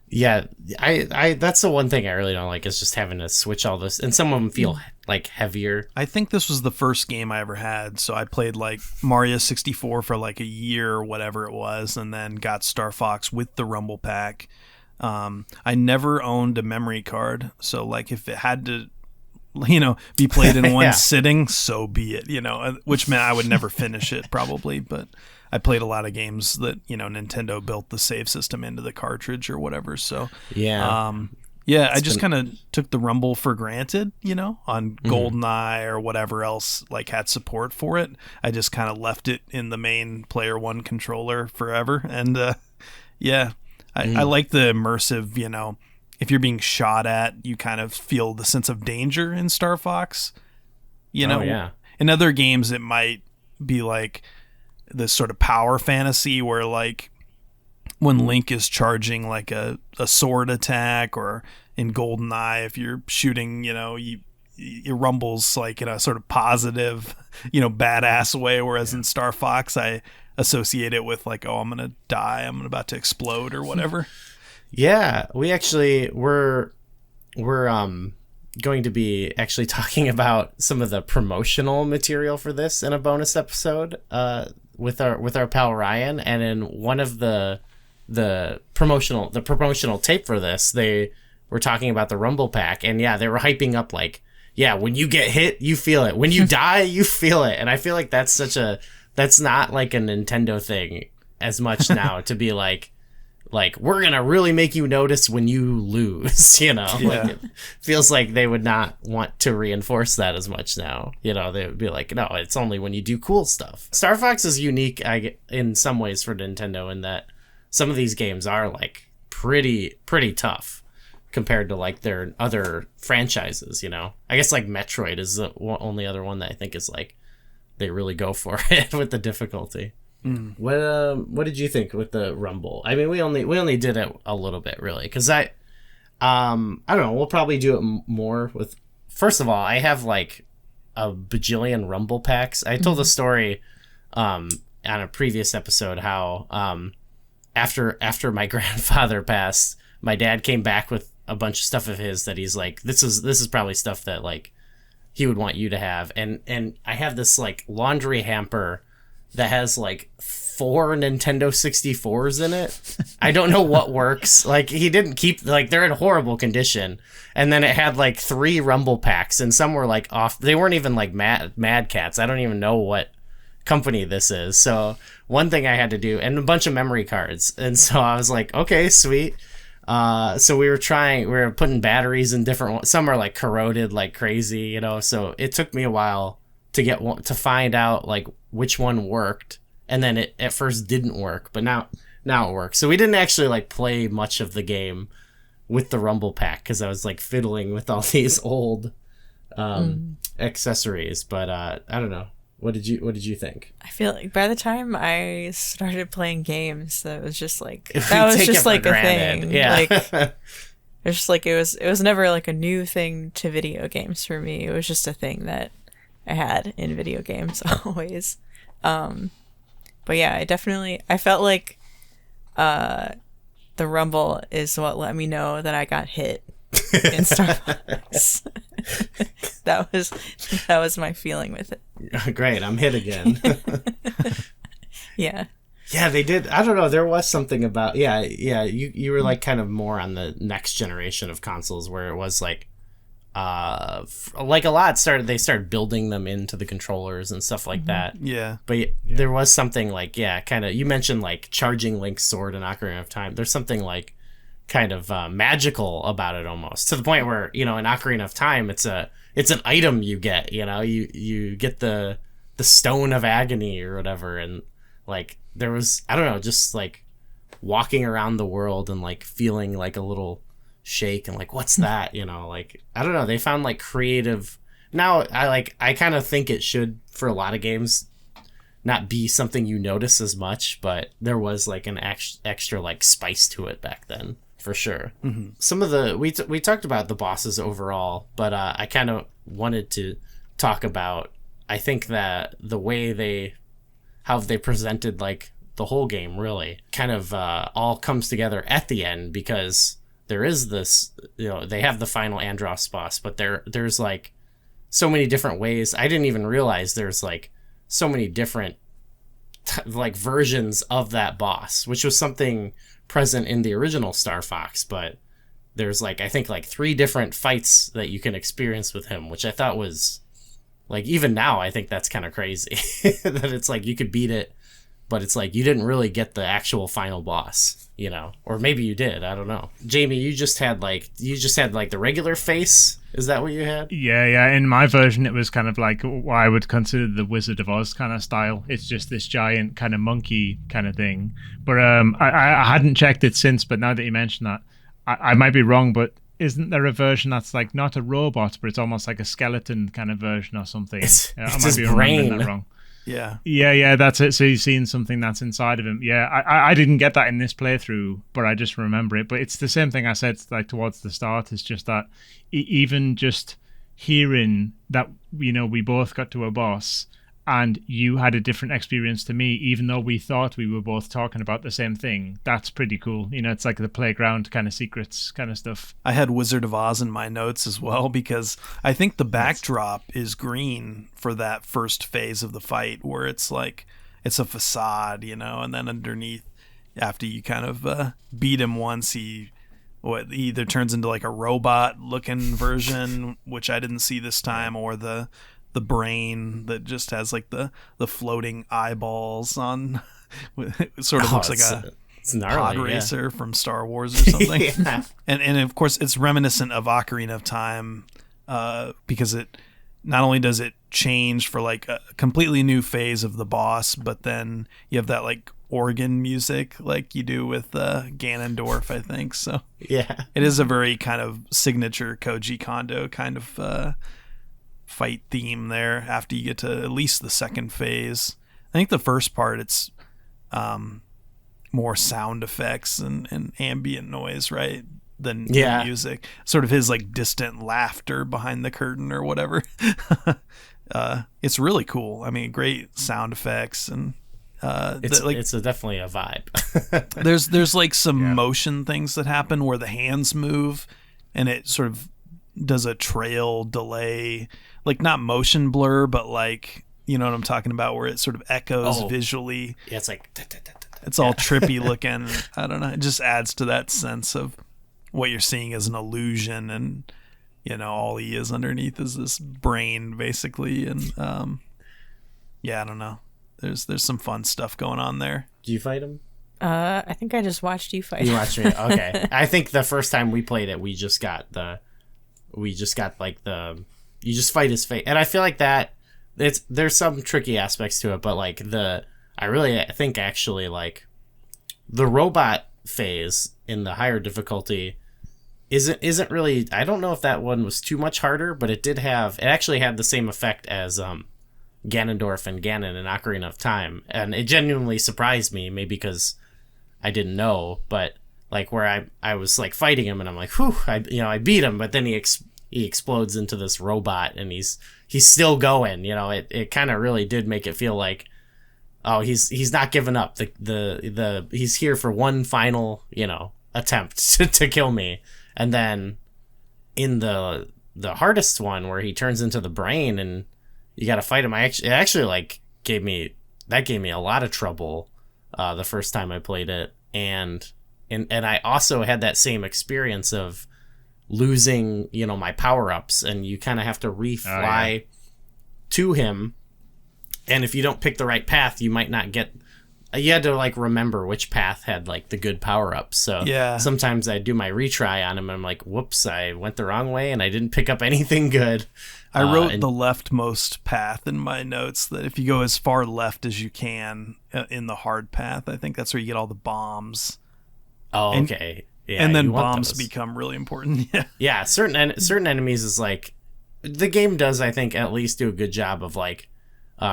Yeah, I that's the one thing I really don't like, is just having to switch all this, and some of them feel like heavier. I think this was the first game I ever had, so I played like Mario 64 for like a year or whatever it was, and then got Star Fox with the Rumble pack. I never owned a memory card, so like if it had to be played in one sitting, so be it, which meant I would never finish it probably, but I played a lot of games that, Nintendo built the save system into the cartridge or whatever. So, I just kind of took the Rumble for granted, on GoldenEye or whatever else like had support for it. I just kind of left it in the main Player One controller forever. And I like the immersive, if you're being shot at, you kind of feel the sense of danger in Star Fox. In other games, it might be like this sort of power fantasy where like when Link is charging like a sword attack, or in GoldenEye, if you're shooting, your Rumble's like in a sort of positive, badass way. Whereas in Star Fox, I associate it with like, oh, I'm going to die. I'm about to explode or whatever. Yeah, we actually we're going to be actually talking about some of the promotional material for this in a bonus episode with our pal Ryan, and in one of the promotional tape for this, they were talking about the Rumble pack, and they were hyping up like, when you get hit, you feel it. When you die, you feel it. And I feel like that's not like a Nintendo thing as much now to be like we're gonna really make you notice when you lose, like it feels like they would not want to reinforce that as much now. They would be like, no, it's only when you do cool stuff. Star Fox is unique in some ways for Nintendo, in that some of these games are like pretty tough compared to like their other franchises. I guess like Metroid is the only other one that I think is like they really go for it with the difficulty. What did you think with the Rumble? I mean, we only did it a little bit, really, because I don't know. We'll probably do it more with. First of all, I have like a bajillion Rumble packs. I told a story on a previous episode how after my grandfather passed, my dad came back with a bunch of stuff of his that he's like, this is probably stuff that like he would want you to have, and I have this like laundry hamper that has like 4 Nintendo 64s in it. I don't know what works. Like, he didn't keep, like, they're in horrible condition. And then it had like 3 Rumble packs, and some were like off. They weren't even like Mad Cats. I don't even know what company this is. So one thing I had to do, and a bunch of memory cards. And so I was like, okay, sweet. So we were putting batteries in different ones. Some are like corroded like crazy, so it took me a while to find out like which one worked, and then it at first didn't work, but now it works. So we didn't actually like play much of the game with the Rumble pack because I was like fiddling with all these old accessories. But I don't know. What did you think? I feel like by the time I started playing games, that was just like a thing. Yeah. Like it's just like it was never like a new thing to video games for me. It was just a thing that I had in video games always. But yeah, I felt like the rumble is what let me know that I got hit in Star Fox. that was my feeling with it. Great, I'm hit again. Yeah. Yeah, they did. I don't know. There was something about you were like kind of more on the next generation of consoles where it was like a lot they started building them into the controllers and stuff like that. Yeah. But there was something like kind of, you mentioned like charging Link's sword in Ocarina of Time. There's something like kind of magical about it almost, to the point where, in Ocarina of Time it's an item you get, you get the Stone of Agony or whatever, and like there was, I don't know, just like walking around the world and like feeling like a little shake and like, what's that? Like, I don't know, they found like creative. Now I kind of think it should, for a lot of games, not be something you notice as much, but there was like an extra like spice to it back then, for sure. Mm-hmm. Some of the we talked about the bosses overall, but I kind of wanted to talk about, I think that the way how they presented like the whole game really kind of all comes together at the end, because there is this, they have the final Andros boss, but there's like so many different ways. I didn't even realize there's like so many different like versions of that boss, which was something present in the original Star Fox, but there's like, I think like 3 different fights that you can experience with him, which I thought was like, even now I think that's kind of crazy that it's like you could beat it, but it's like you didn't really get the actual final boss, or maybe you did, I don't know. Jamie, you just had like the regular face. Is that what you had? Yeah. In my version, it was kind of like what I would consider the Wizard of Oz kind of style. It's just this giant kind of monkey kind of thing. But I hadn't checked it since, but now that you mention that, I might be wrong, but isn't there a version that's like not a robot, but it's almost like a skeleton kind of version or something? It's I his brain. That wrong. Yeah, that's it. So you've seen something that's inside of him. Yeah, I didn't get that in this playthrough, but I just remember it. But it's the same thing I said like towards the start. It's just that even just hearing that, we both got to a boss and you had a different experience to me, even though we thought we were both talking about the same thing. That's pretty cool. It's like the playground kind of secrets kind of stuff. I had Wizard of Oz in my notes as well, because I think the backdrop is green for that first phase of the fight, where it's like, it's a facade, and then underneath, after you kind of beat him once, he either turns into like a robot looking version, which I didn't see this time, or the brain that just has like the floating eyeballs on. It sort of looks like it's gnarly, pod racer from Star Wars or something. Yeah. And of course it's reminiscent of Ocarina of Time, because it not only does it change for like a completely new phase of the boss, but then you have that like organ music like you do with Ganondorf, I think. So yeah, it is a very kind of signature Koji Kondo kind of fight theme there after you get to at least the second phase. I think the first part, it's more sound effects and ambient noise, right, than music. Sort of his like distant laughter behind the curtain or whatever. It's really cool. I mean, great sound effects, and it's definitely a vibe. there's like some motion things that happen where the hands move and it sort of does a trail delay, like not motion blur, but like, you know what I'm talking about, where it sort of echoes visually. Yeah, it's like it's all trippy looking. I don't know. It just adds to that sense of what you're seeing as an illusion, and all he is underneath is this brain basically. And I don't know. There's some fun stuff going on there. Do you fight him? I think I just watched you fight. You watched me. Okay. I think the first time we played it, you just fight his fate, and I feel like that there's some tricky aspects to it, but like I think actually like the robot phase in the higher difficulty isn't really, I don't know if that one was too much harder, but it actually had the same effect as Ganondorf and Ganon in Ocarina of Time, and it genuinely surprised me, maybe because I didn't know, but like where I was like fighting him and I'm like, whew, I beat him, but then he explodes into this robot and he's still going. It kind of really did make it feel like oh, he's not giving up. He's here for one final, attempt to kill me. And then in the hardest one where he turns into the brain and you got to fight him, it actually like gave me a lot of trouble the first time I played it, and I also had that same experience of losing, my power-ups, and you kind of have to refly to him, and if you don't pick the right path, you might not get. You had to like remember which path had like the good power-ups. So sometimes I do my retry on him and I'm like, whoops, I went the wrong way and I didn't pick up anything good. I wrote the leftmost path in my notes, that if you go as far left as you can in the hard path, I think that's where you get all the bombs. Oh, okay. Yeah, and then bombs become really important. Yeah, certain enemies is like, the game does, I think, at least do a good job of like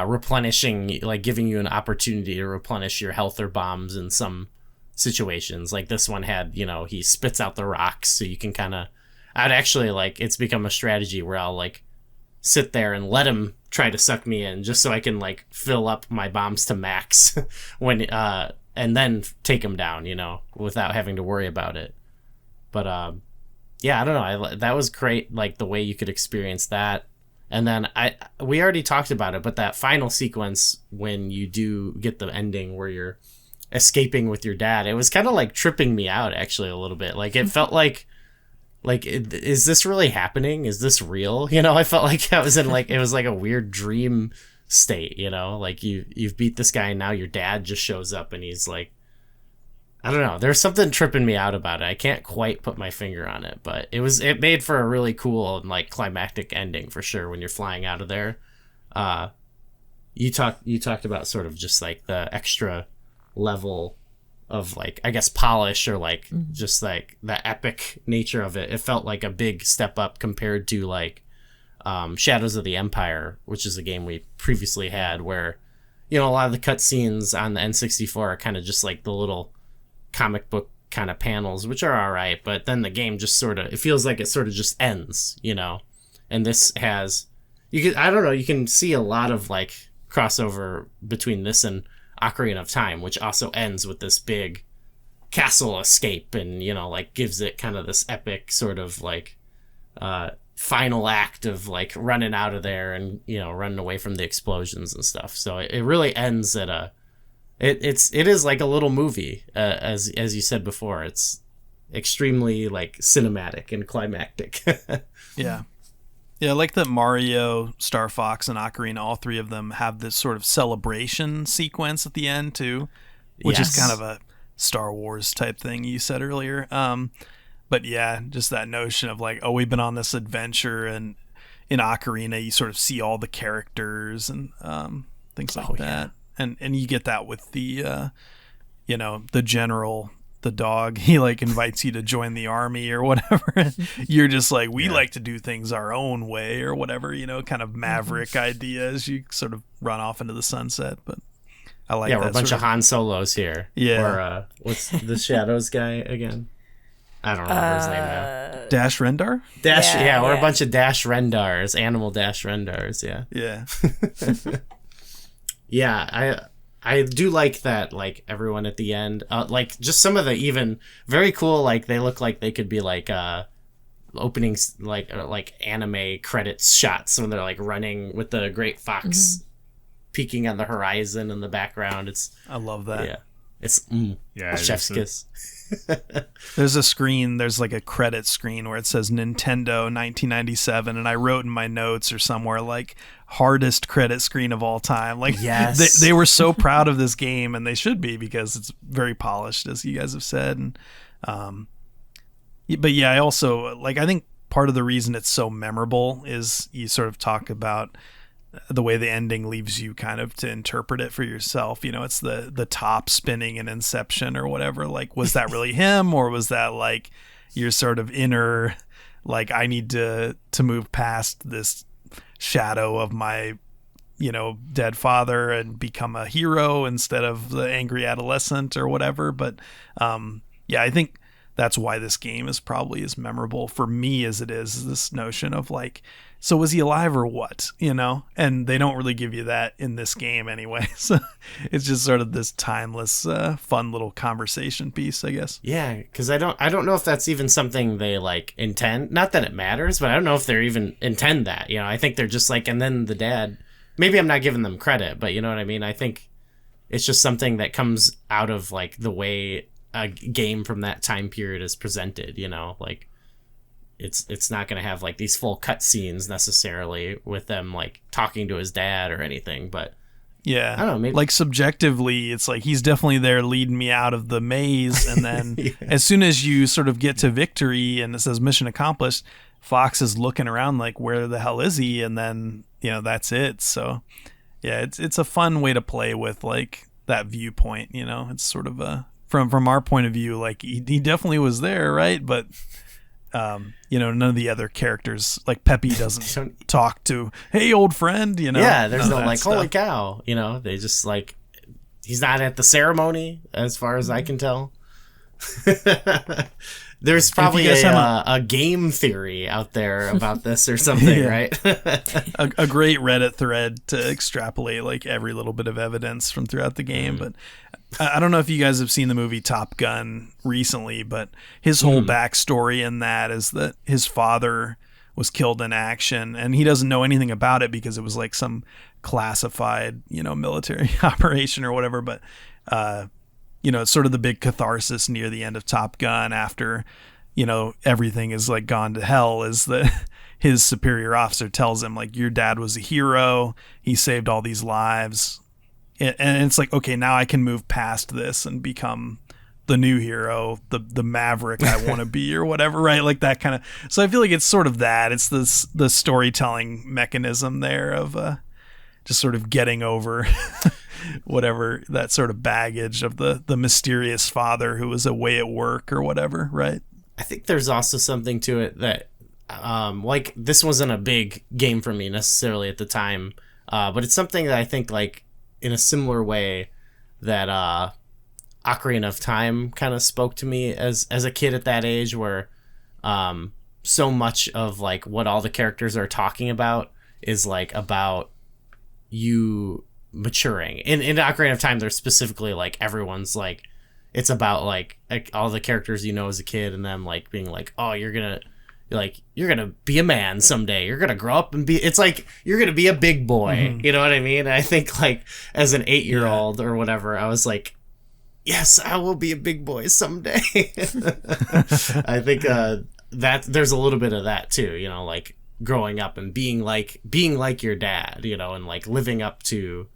replenishing, like giving you an opportunity to replenish your health or bombs in some situations. Like this one had, he spits out the rocks, so you can kind of, I'd actually like, it's become a strategy where I'll like sit there and let him try to suck me in just so I can like fill up my bombs to max when and then take him down, without having to worry about it. But yeah, I don't know, that was great, like the way you could experience that. And then we already talked about it, but that final sequence when you do get the ending where you're escaping with your dad, it was kind of like tripping me out actually a little bit. Like it felt like is this really happening? Is this real? I felt like I was in like, it was like a weird dream state, like you've beat this guy and now your dad just shows up and he's like, I don't know. There's something tripping me out about it. I can't quite put my finger on it, but it made for a really cool and like climactic ending for sure when you're flying out of there. You talked about sort of just like the extra level of like, I guess, polish or like just like the epic nature of it. It felt like a big step up compared to like Shadows of the Empire, which is a game we previously had where, a lot of the cutscenes on the N64 are kind of just like the little comic book kind of panels, which are all right, but then the game just sort of, it feels like it sort of just ends, and this has, you can see a lot of like crossover between this and Ocarina of Time, which also ends with this big castle escape and, like gives it kind of this epic sort of like final act of like running out of there and, running away from the explosions and stuff. So it really ends at it is like a little movie, as you said before. It's extremely like cinematic and climactic. Yeah, I like that Mario, Star Fox, and Ocarina, all three of them have this sort of celebration sequence at the end too, which is kind of a Star Wars type thing you said earlier. But yeah, just that notion of like, oh, we've been on this adventure, and in Ocarina you sort of see all the characters and things like that. And you get that with the, the general, the dog. He like invites you to join the army or whatever. You're just like, we like to do things our own way or whatever, kind of maverick ideas. You sort of run off into the sunset. But I like that. We're a bunch of Han Solos here. Yeah. Or what's the Shadows guy again? I don't remember his name now. Dash Rendar? We're a bunch of Dash Rendars, animal Dash Rendars. Yeah. Yeah, I do like that, like everyone at the end, like just some of the even very cool, like they look like they could be like openings, like anime credits shots when they're like running with the great fox peeking on the horizon in the background. I love that. Yeah, it's chef's kiss. There's like a credit screen where it says Nintendo 1997, and I wrote in my notes or somewhere like hardest credit screen of all time. Like, yes, they were so proud of this game, and they should be, because it's very polished, as you guys have said. And but yeah, I also like, I think part of the reason it's so memorable is you sort of talk about the way the ending leaves you kind of to interpret it for yourself. It's the top spinning in Inception or whatever. Like, was that really him, or was that like your sort of inner, like, I need to move past this shadow of my, dead father and become a hero instead of the angry adolescent or whatever. But yeah, I think that's why this game is probably as memorable for me as it is this notion of like, so was he alive or what, you know? And they don't really give you that in this game anyway. So it's just sort of this timeless, fun little conversation piece, I guess. Yeah, because I don't know if that's even something they like intend. Not that it matters, but I don't know if they're even intend that. You know, I think they're just like, and then the dad. Maybe I'm not giving them credit, but you know what I mean. I think it's just something that comes out of like the way a game from that time period is presented. You know, like it's not going to have like these full cutscenes necessarily with them like talking to his dad or anything, but. Yeah, I don't know, maybe... like subjectively, it's like he's definitely there leading me out of the maze, and then yeah. As soon as you sort of get to victory and it says mission accomplished, Fox is looking around like, where the hell is he? And then, you know, that's it. So yeah, it's a fun way to play with like that viewpoint, you know. It's sort of a from our point of view, like he definitely was there, right? But you know, none of the other characters, like Peppy doesn't talk to, hey, old friend, you know? Yeah, there's no like, stuff. holy cow, you know? They just like, he's not at the ceremony, as far as I can tell. There's probably a game theory out there about this or something, right? a great Reddit thread to extrapolate like every little bit of evidence from throughout the game. But I don't know if you guys have seen the movie Top Gun recently, but his whole backstory in that is that his father was killed in action, and he doesn't know anything about it because it was like some classified, you know, military operation or whatever. But you know, it's sort of the big catharsis near the end of Top Gun after, you know, everything is like gone to hell, is that his superior officer tells him like, your dad was a hero. He saved all these lives. And it's like, okay, now I can move past this and become the new hero, the maverick I want to be or whatever, right? Like that kind of. So I feel like it's sort of that. It's the storytelling mechanism there of just sort of getting over whatever that sort of baggage of the mysterious father who was away at work or whatever, right? I think there's also something to it that like this wasn't a big game for me necessarily at the time, but it's something that I think like in a similar way that Ocarina of Time kind of spoke to me as a kid at that age, where so much of like what all the characters are talking about is like about you maturing. In Ocarina of Time, there's specifically like everyone's like, it's about like all the characters you know as a kid and them like being like, oh, you're gonna be a man someday, you're gonna grow up and be, it's like you're gonna be a big boy. You know what I mean? I think like as an 8-year-old or whatever, I was like, yes, I will be a big boy someday. I think that there's a little bit of that too, you know, like growing up and being like your dad, you know, and like living up to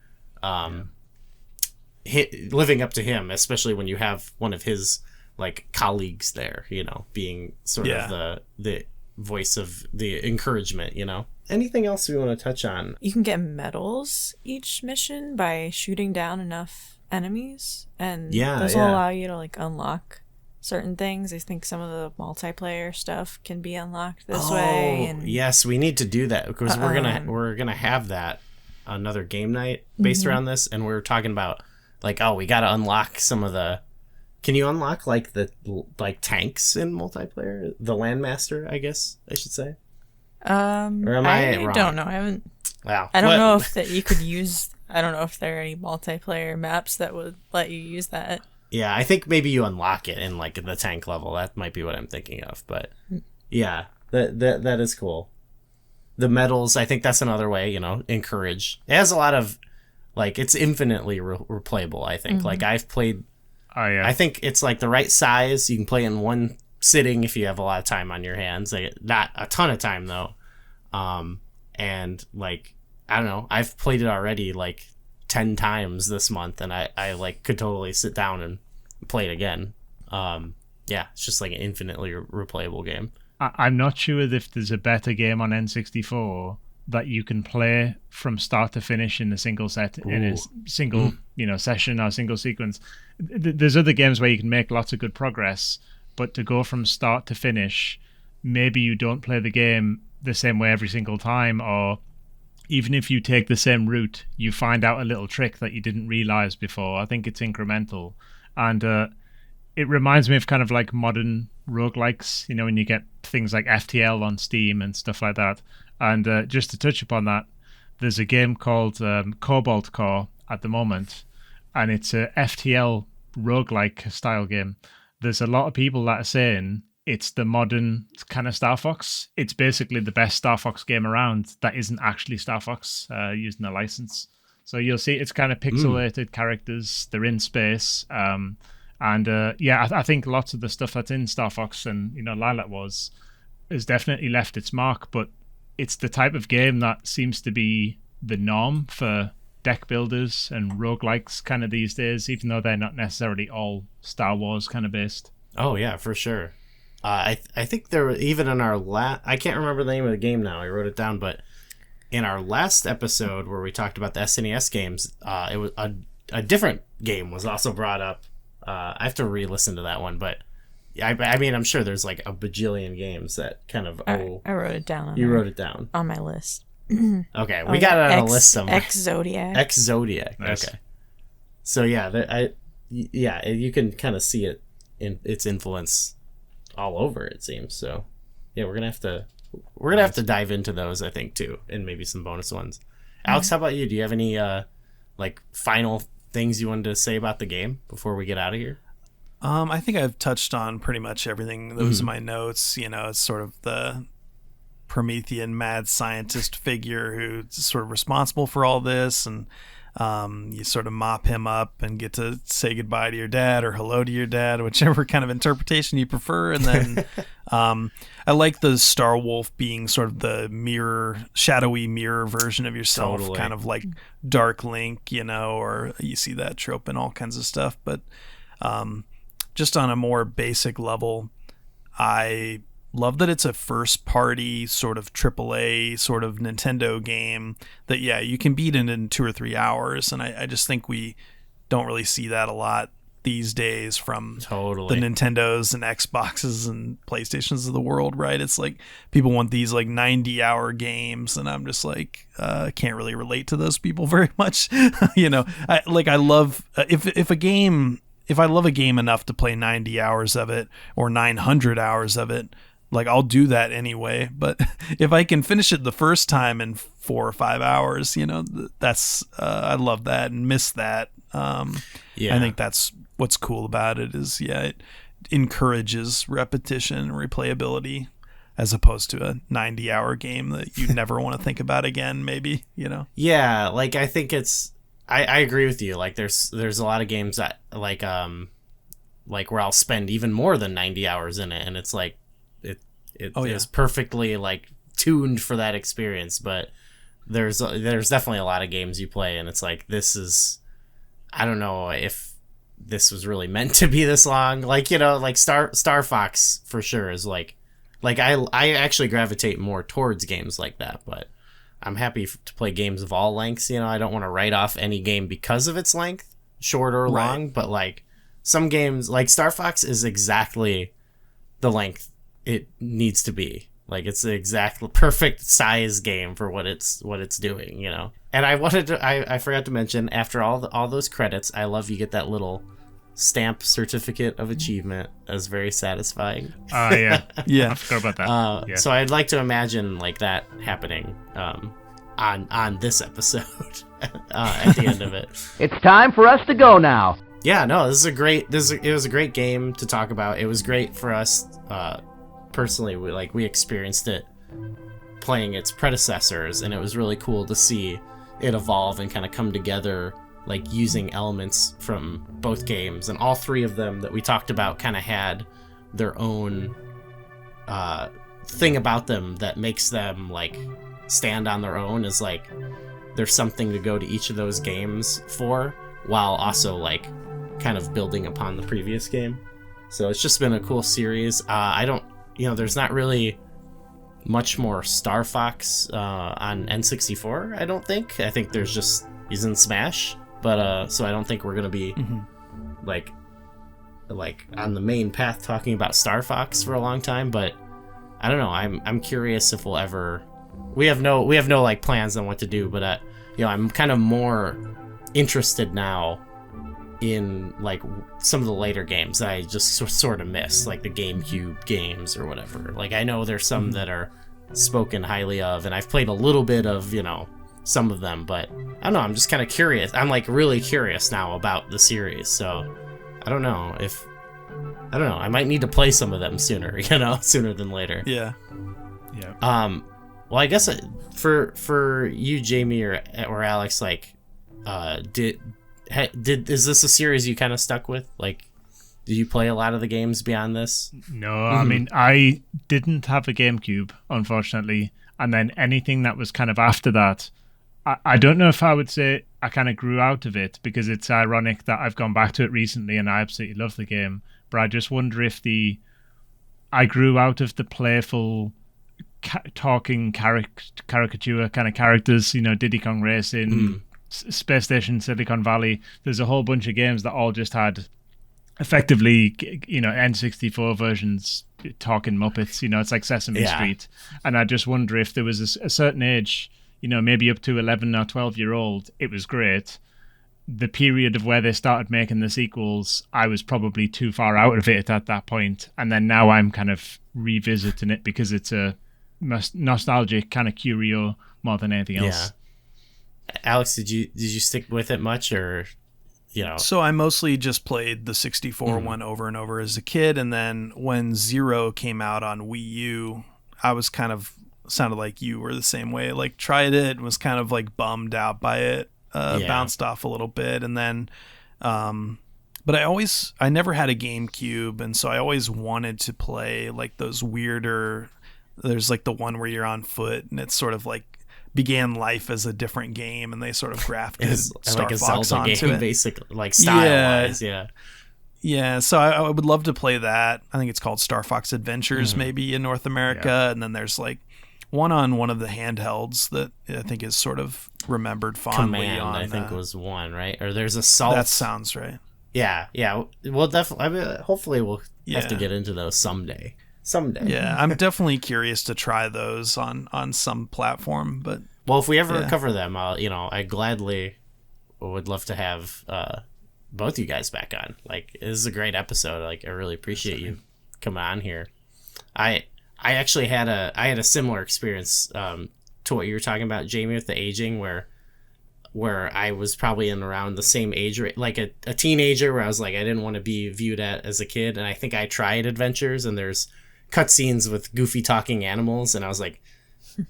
him, especially when you have one of his like colleagues there, you know, being sort of the voice of the encouragement, you know. Anything else we want to touch on? You can get medals each mission by shooting down enough enemies, and those will allow you to like unlock certain things. I think some of the multiplayer stuff can be unlocked this way. And yes, we need to do that because we're gonna have that another game night based around this, and we're talking about like, oh, we got to unlock some of the. Can you unlock like the tanks in multiplayer? The Landmaster, I guess I should say. Or am I wrong? I don't know. I haven't. Wow. I don't know if that you could use. I don't know if there are any multiplayer maps that would let you use that. Yeah, I think maybe you unlock it in like the tank level. That might be what I'm thinking of. But yeah, that is cool. The medals, I think that's another way, you know, encourage. It has a lot of like, it's infinitely replayable. I think like I've played. Oh, yeah. I think it's like the right size. You can play in one sitting if you have a lot of time on your hands. Like, not a ton of time though. And like, I don't know, I've played it already like 10 times this month, and I like could totally sit down and play it again. Yeah, it's just like an infinitely replayable game. I'm not sure if there's a better game on N64 that you can play from start to finish in a single in a single you know session or single sequence. There's other games where you can make lots of good progress, but to go from start to finish, maybe you don't play the game the same way every single time, or even if you take the same route, you find out a little trick that you didn't realize before. I think it's incremental, and it reminds me of kind of like modern roguelikes, you know, when you get things like FTL on Steam and stuff like that. And just to touch upon that, there's a game called Cobalt Core at the moment, and it's a FTL roguelike style game. There's a lot of people that are saying it's the modern kind of Star Fox. It's basically the best Star Fox game around that isn't actually Star Fox using a license. So you'll see it's kind of pixelated characters. They're in space. I think lots of the stuff that's in Star Fox and, you know, Lilac Wars has definitely left its mark, but it's the type of game that seems to be the norm for deck builders and roguelikes kind of these days, even though they're not necessarily all Star Wars kind of based. Oh, yeah, for sure. I think there were, even in our I can't remember the name of the game now, I wrote it down, but in our last episode where we talked about the SNES games, it was a different game was also brought up. I have to re-listen to that one, but I mean, I'm sure there's like a bajillion games that kind of I wrote it down. You wrote it down on my list. Okay, we got it on a list somewhere. X-Zodiac. X-Zodiac. Nice. Okay. So yeah, you can kind of see it in its influence all over, it seems. So yeah, we're gonna have to dive into those, I think, too, and maybe some bonus ones. Alex, how about you? Do you have any like final things you wanted to say about the game before we get out of here? I think I've touched on pretty much everything that was in my notes. You know, it's sort of the Promethean mad scientist figure who's sort of responsible for all this, and you sort of mop him up and get to say goodbye to your dad or hello to your dad, whichever kind of interpretation you prefer. And then I like the Star Wolf being sort of the shadowy mirror version of yourself, Totally. kind of like Dark Link, you know, or you see that trope in all kinds of stuff. But just on a more basic level, I love that it's a first party sort of AAA sort of Nintendo game that, yeah, you can beat it in 2 or 3 hours. And I just think we don't really see that a lot these days from the Nintendos and Xboxes and PlayStations of the world, right? It's like people want these like 90-hour games, and I'm just like, can't really relate to those people very much. You know, I love if I love a game enough to play 90 hours of it or 900 hours of it, like I'll do that anyway. But if I can finish it the first time in 4 or 5 hours, you know, that's I love that and miss that. I think that's what's cool about it is, it encourages repetition and replayability as opposed to a 90-hour game that you never want to think about again, maybe, you know? Yeah, like I think I agree with you. Like there's a lot of games that like where I'll spend even more than 90 hours in it, and it's like it is perfectly like tuned for that experience. But there's definitely a lot of games you play and it's like, this is, I don't know if this was really meant to be this long. Like, you know, like Star Fox for sure is like I actually gravitate more towards games like that, but I'm happy to play games of all lengths. You know, I don't want to write off any game because of its length, short or long, but like some games like Star Fox is exactly the length it needs to be. Like it's the exact perfect size game for what it's doing, you know. And I forgot to mention, after all those credits, I love you get that little stamp certificate of achievement. That's very satisfying. Yeah. Yeah. I forgot about that. Yeah. So I'd like to imagine like that happening on this episode at the end of it. It's time for us to go now. Yeah, no, it was a great game to talk about. It was great for us personally. We experienced it playing its predecessors, and it was really cool to see it evolve and kind of come together, like using elements from both games. And all three of them that we talked about kind of had their own thing about them that makes them like stand on their own, is like there's something to go to each of those games for, while also like kind of building upon the previous game. So it's just been a cool series. There's not really much more Star Fox on N64, I don't think. I think there's just, he's in Smash, but so I don't think we're gonna be like on the main path talking about Star Fox for a long time. But I don't know, I'm curious if we'll ever, we have no like plans on what to do, but I'm kind of more interested now in like some of the later games that I just sort of miss, like the GameCube games or whatever. Like I know there's some that are spoken highly of, and I've played a little bit of, you know, some of them, but I don't know, I'm just kind of curious. I'm like really curious now about the series, so I don't know, I might need to play some of them sooner, you know, sooner than later. Yeah. Well, I guess for you, Jamie or Alex, like, is this a series you kind of stuck with? Like, did you play a lot of the games beyond this? No, I mean, I didn't have a GameCube, unfortunately, and then anything that was kind of after that, I don't know if I would say I kind of grew out of it, because it's ironic that I've gone back to it recently and I absolutely love the game, but I just wonder if I grew out of the playful talking caricature kind of characters, you know, Diddy Kong Racing, Space Station, Silicon Valley. There's a whole bunch of games that all just had effectively, you know, N64 versions talking Muppets, you know, it's like Sesame Street. And I just wonder if there was a certain age, you know, maybe up to 11 or 12-year-old, it was great. The period of where they started making the sequels, I was probably too far out of it at that point. And then now I'm kind of revisiting it because it's a nostalgic kind of curio more than anything else. Yeah. Alex, did you stick with it much, or, you know? So I mostly just played the 64 one over and over as a kid, and then when Zero came out on Wii U, I was kind of, sounded like you were the same way, like tried it and was kind of like bummed out by it, bounced off a little bit, and then but I never had a GameCube, and so I always wanted to play like those weirder, there's like the one where you're on foot and it's sort of like began life as a different game, and they sort of grafted Star like a Fox Zelda onto game, it. basically, like style-wise, Yeah, so I would love to play that. I think it's called Star Fox Adventures, maybe in North America, and then there's like one on one of the handhelds that I think is sort of remembered fondly. Command, on, I think was one, right? Or there's Assault. That sounds right. Yeah. Well, definitely. I mean, hopefully, we'll have to get into those someday. Yeah, I'm definitely curious to try those on some platform. But well, if we ever cover them, I gladly would love to have both you guys back on. Like, this is a great episode. Like, I really appreciate you coming on here. I actually had a similar experience to what you were talking about, Jamie, with the aging, where I was probably in around the same age, like a teenager, where I was like, I didn't want to be viewed as a kid, and I think I tried Adventures, and there's cutscenes with goofy talking animals, and I was like,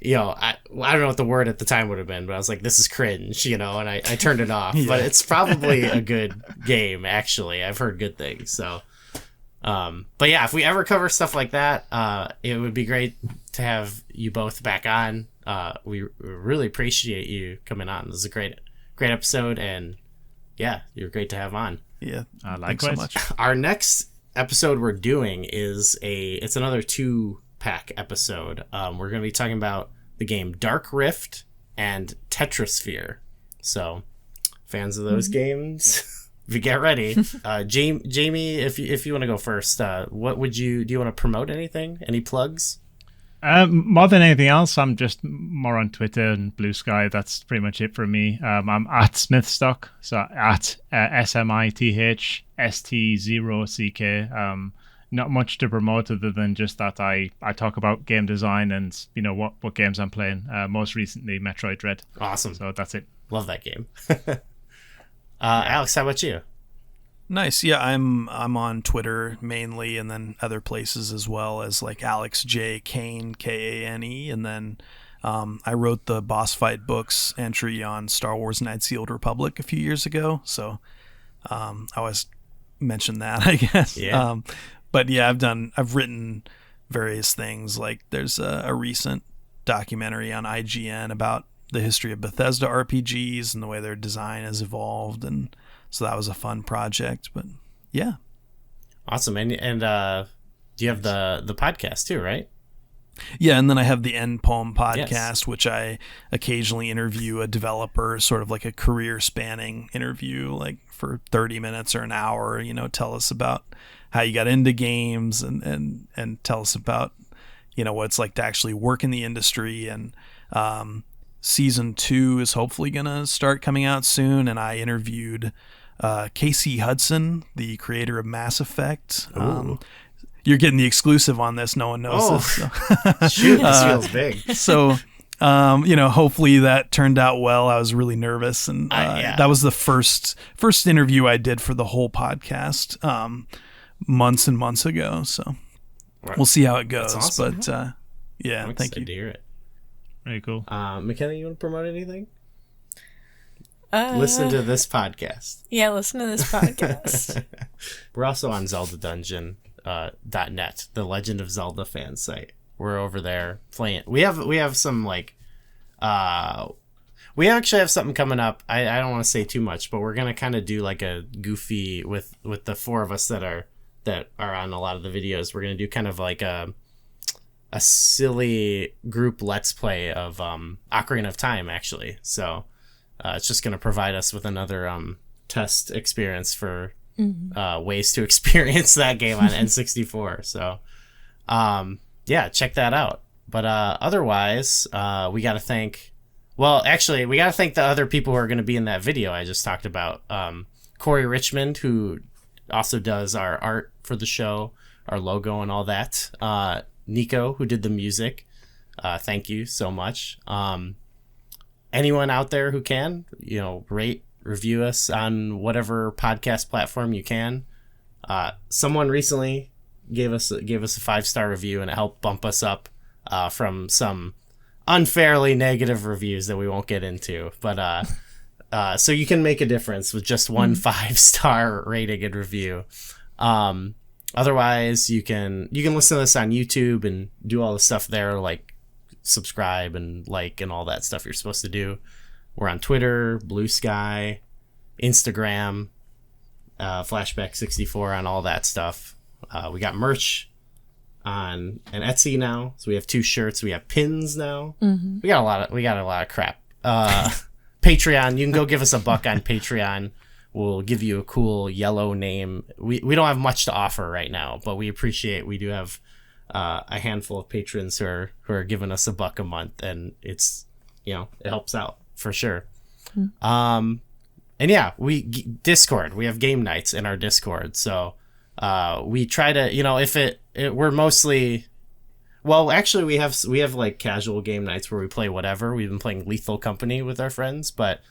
I don't know what the word at the time would have been, but I was like, this is cringe, and I turned it off. But it's probably a good game, actually. I've heard good things, so. But yeah, if we ever cover stuff like that, it would be great to have you both back on. We really appreciate you coming on. This is a great episode, and yeah, you're great to have on. Yeah, thanks so much. Our next episode we're doing is it's another 2-pack episode. We're going to be talking about the game Dark Rift and Tetrasphere. So, fans of those games, if you get ready, Jamie, if you want to go first, what do you want to promote anything? Any plugs? More than anything else, I'm just more on Twitter and Blue Sky. That's pretty much it for me. I'm at Smithstock, so at SMITHST0CK. Not much to promote other than just that I talk about game design and what games I'm playing. Most recently, Metroid Dread. Awesome. So that's it. Love that game. Alex, how about you? Nice. Yeah, I'm on Twitter mainly, and then other places as well, as like Alex J Kane, Kane, and then I wrote the Boss Fight Books entry on Star Wars Knights of the Old Republic a few years ago, so I always mention that, I guess. Yeah. But yeah, I've written various things. Like there's a recent documentary on IGN about the history of Bethesda RPGs and the way their design has evolved, and so that was a fun project. But yeah, awesome. And do you have the podcast too, right? Yeah, and then I have the End Poem podcast, Yes. which I occasionally interview a developer, sort of like a career spanning interview, like for 30 minutes or an hour, tell us about how you got into games and tell us about, what it's like to actually work in the industry. And season 2 is hopefully going to start coming out soon. And I interviewed Casey Hudson, the creator of Mass Effect. You're getting the exclusive on this. No one knows this. So. Shoot, this feels big. So, hopefully that turned out well. I was really nervous, and that was the first interview I did for the whole podcast months and months ago. So we'll see how it goes. That's awesome. But I'm thank you. to hear it. Very cool. McKenna, you want to promote anything? Listen to this podcast. Yeah, listen to this podcast. We're also on ZeldaDungeon.net, the Legend of Zelda fan site. We're over there playing. We have some like, we actually have something coming up. I don't want to say too much, but we're gonna kind of do like a goofy with the four of us that are on a lot of the videos. We're gonna do kind of like a silly group let's play of Ocarina of Time, actually. So it's just going to provide us with another test experience for ways to experience that game on N64. So check that out. But otherwise, we got to thank the other people who are going to be in that video I just talked about. Corey Richmond, who also does our art for the show, our logo and all that. Nico, who did the music. Thank you so much. Anyone out there who can, rate, review us on whatever podcast platform you can. Someone recently gave us a 5-star review, and it helped bump us up from some unfairly negative reviews that we won't get into. But so you can make a difference with just one 5-star rating and review. Otherwise, you can listen to this on YouTube and do all the stuff there, like subscribe and like and all that stuff you're supposed to do. We're on Twitter, Blue Sky, Instagram, Flashback64 on all that stuff. We got merch on an Etsy now, so we have 2 shirts. We have pins now. We got a lot of crap. Patreon, you can go give us $1 on Patreon. We'll give you a cool yellow name. We don't have much to offer right now, but we do have a handful of patrons who are giving us $1 a month, and it's it helps out for sure. And yeah, Discord, we have game nights in our Discord, so we try to we're mostly, well, actually we have like casual game nights where we play whatever. We've been playing Lethal Company with our friends, but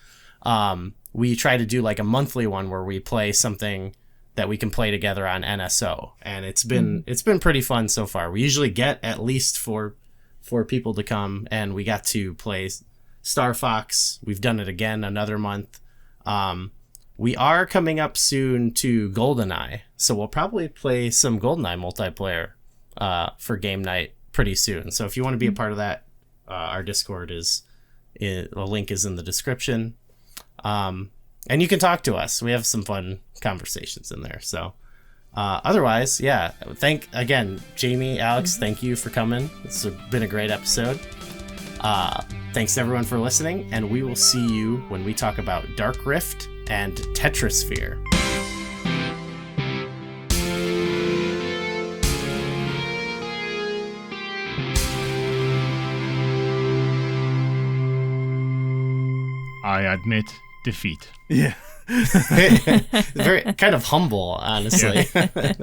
we try to do like a monthly one where we play something that we can play together on NSO, and it's been pretty fun so far. We usually get at least four people to come, and we got to play Star Fox. We've done it again another month. We are coming up soon to GoldenEye, so we'll probably play some GoldenEye multiplayer for game night pretty soon. So if you want to be a part of that, our Discord the link is in the description. And you can talk to us. We have some fun conversations in there. So otherwise, yeah, again, Jamie, Alex, thank you for coming. It's been a great episode. Thanks everyone for listening, and we will see you when we talk about Dark Rift and Tetrasphere. I admit defeat. Yeah. Very kind of humble, honestly. Yeah.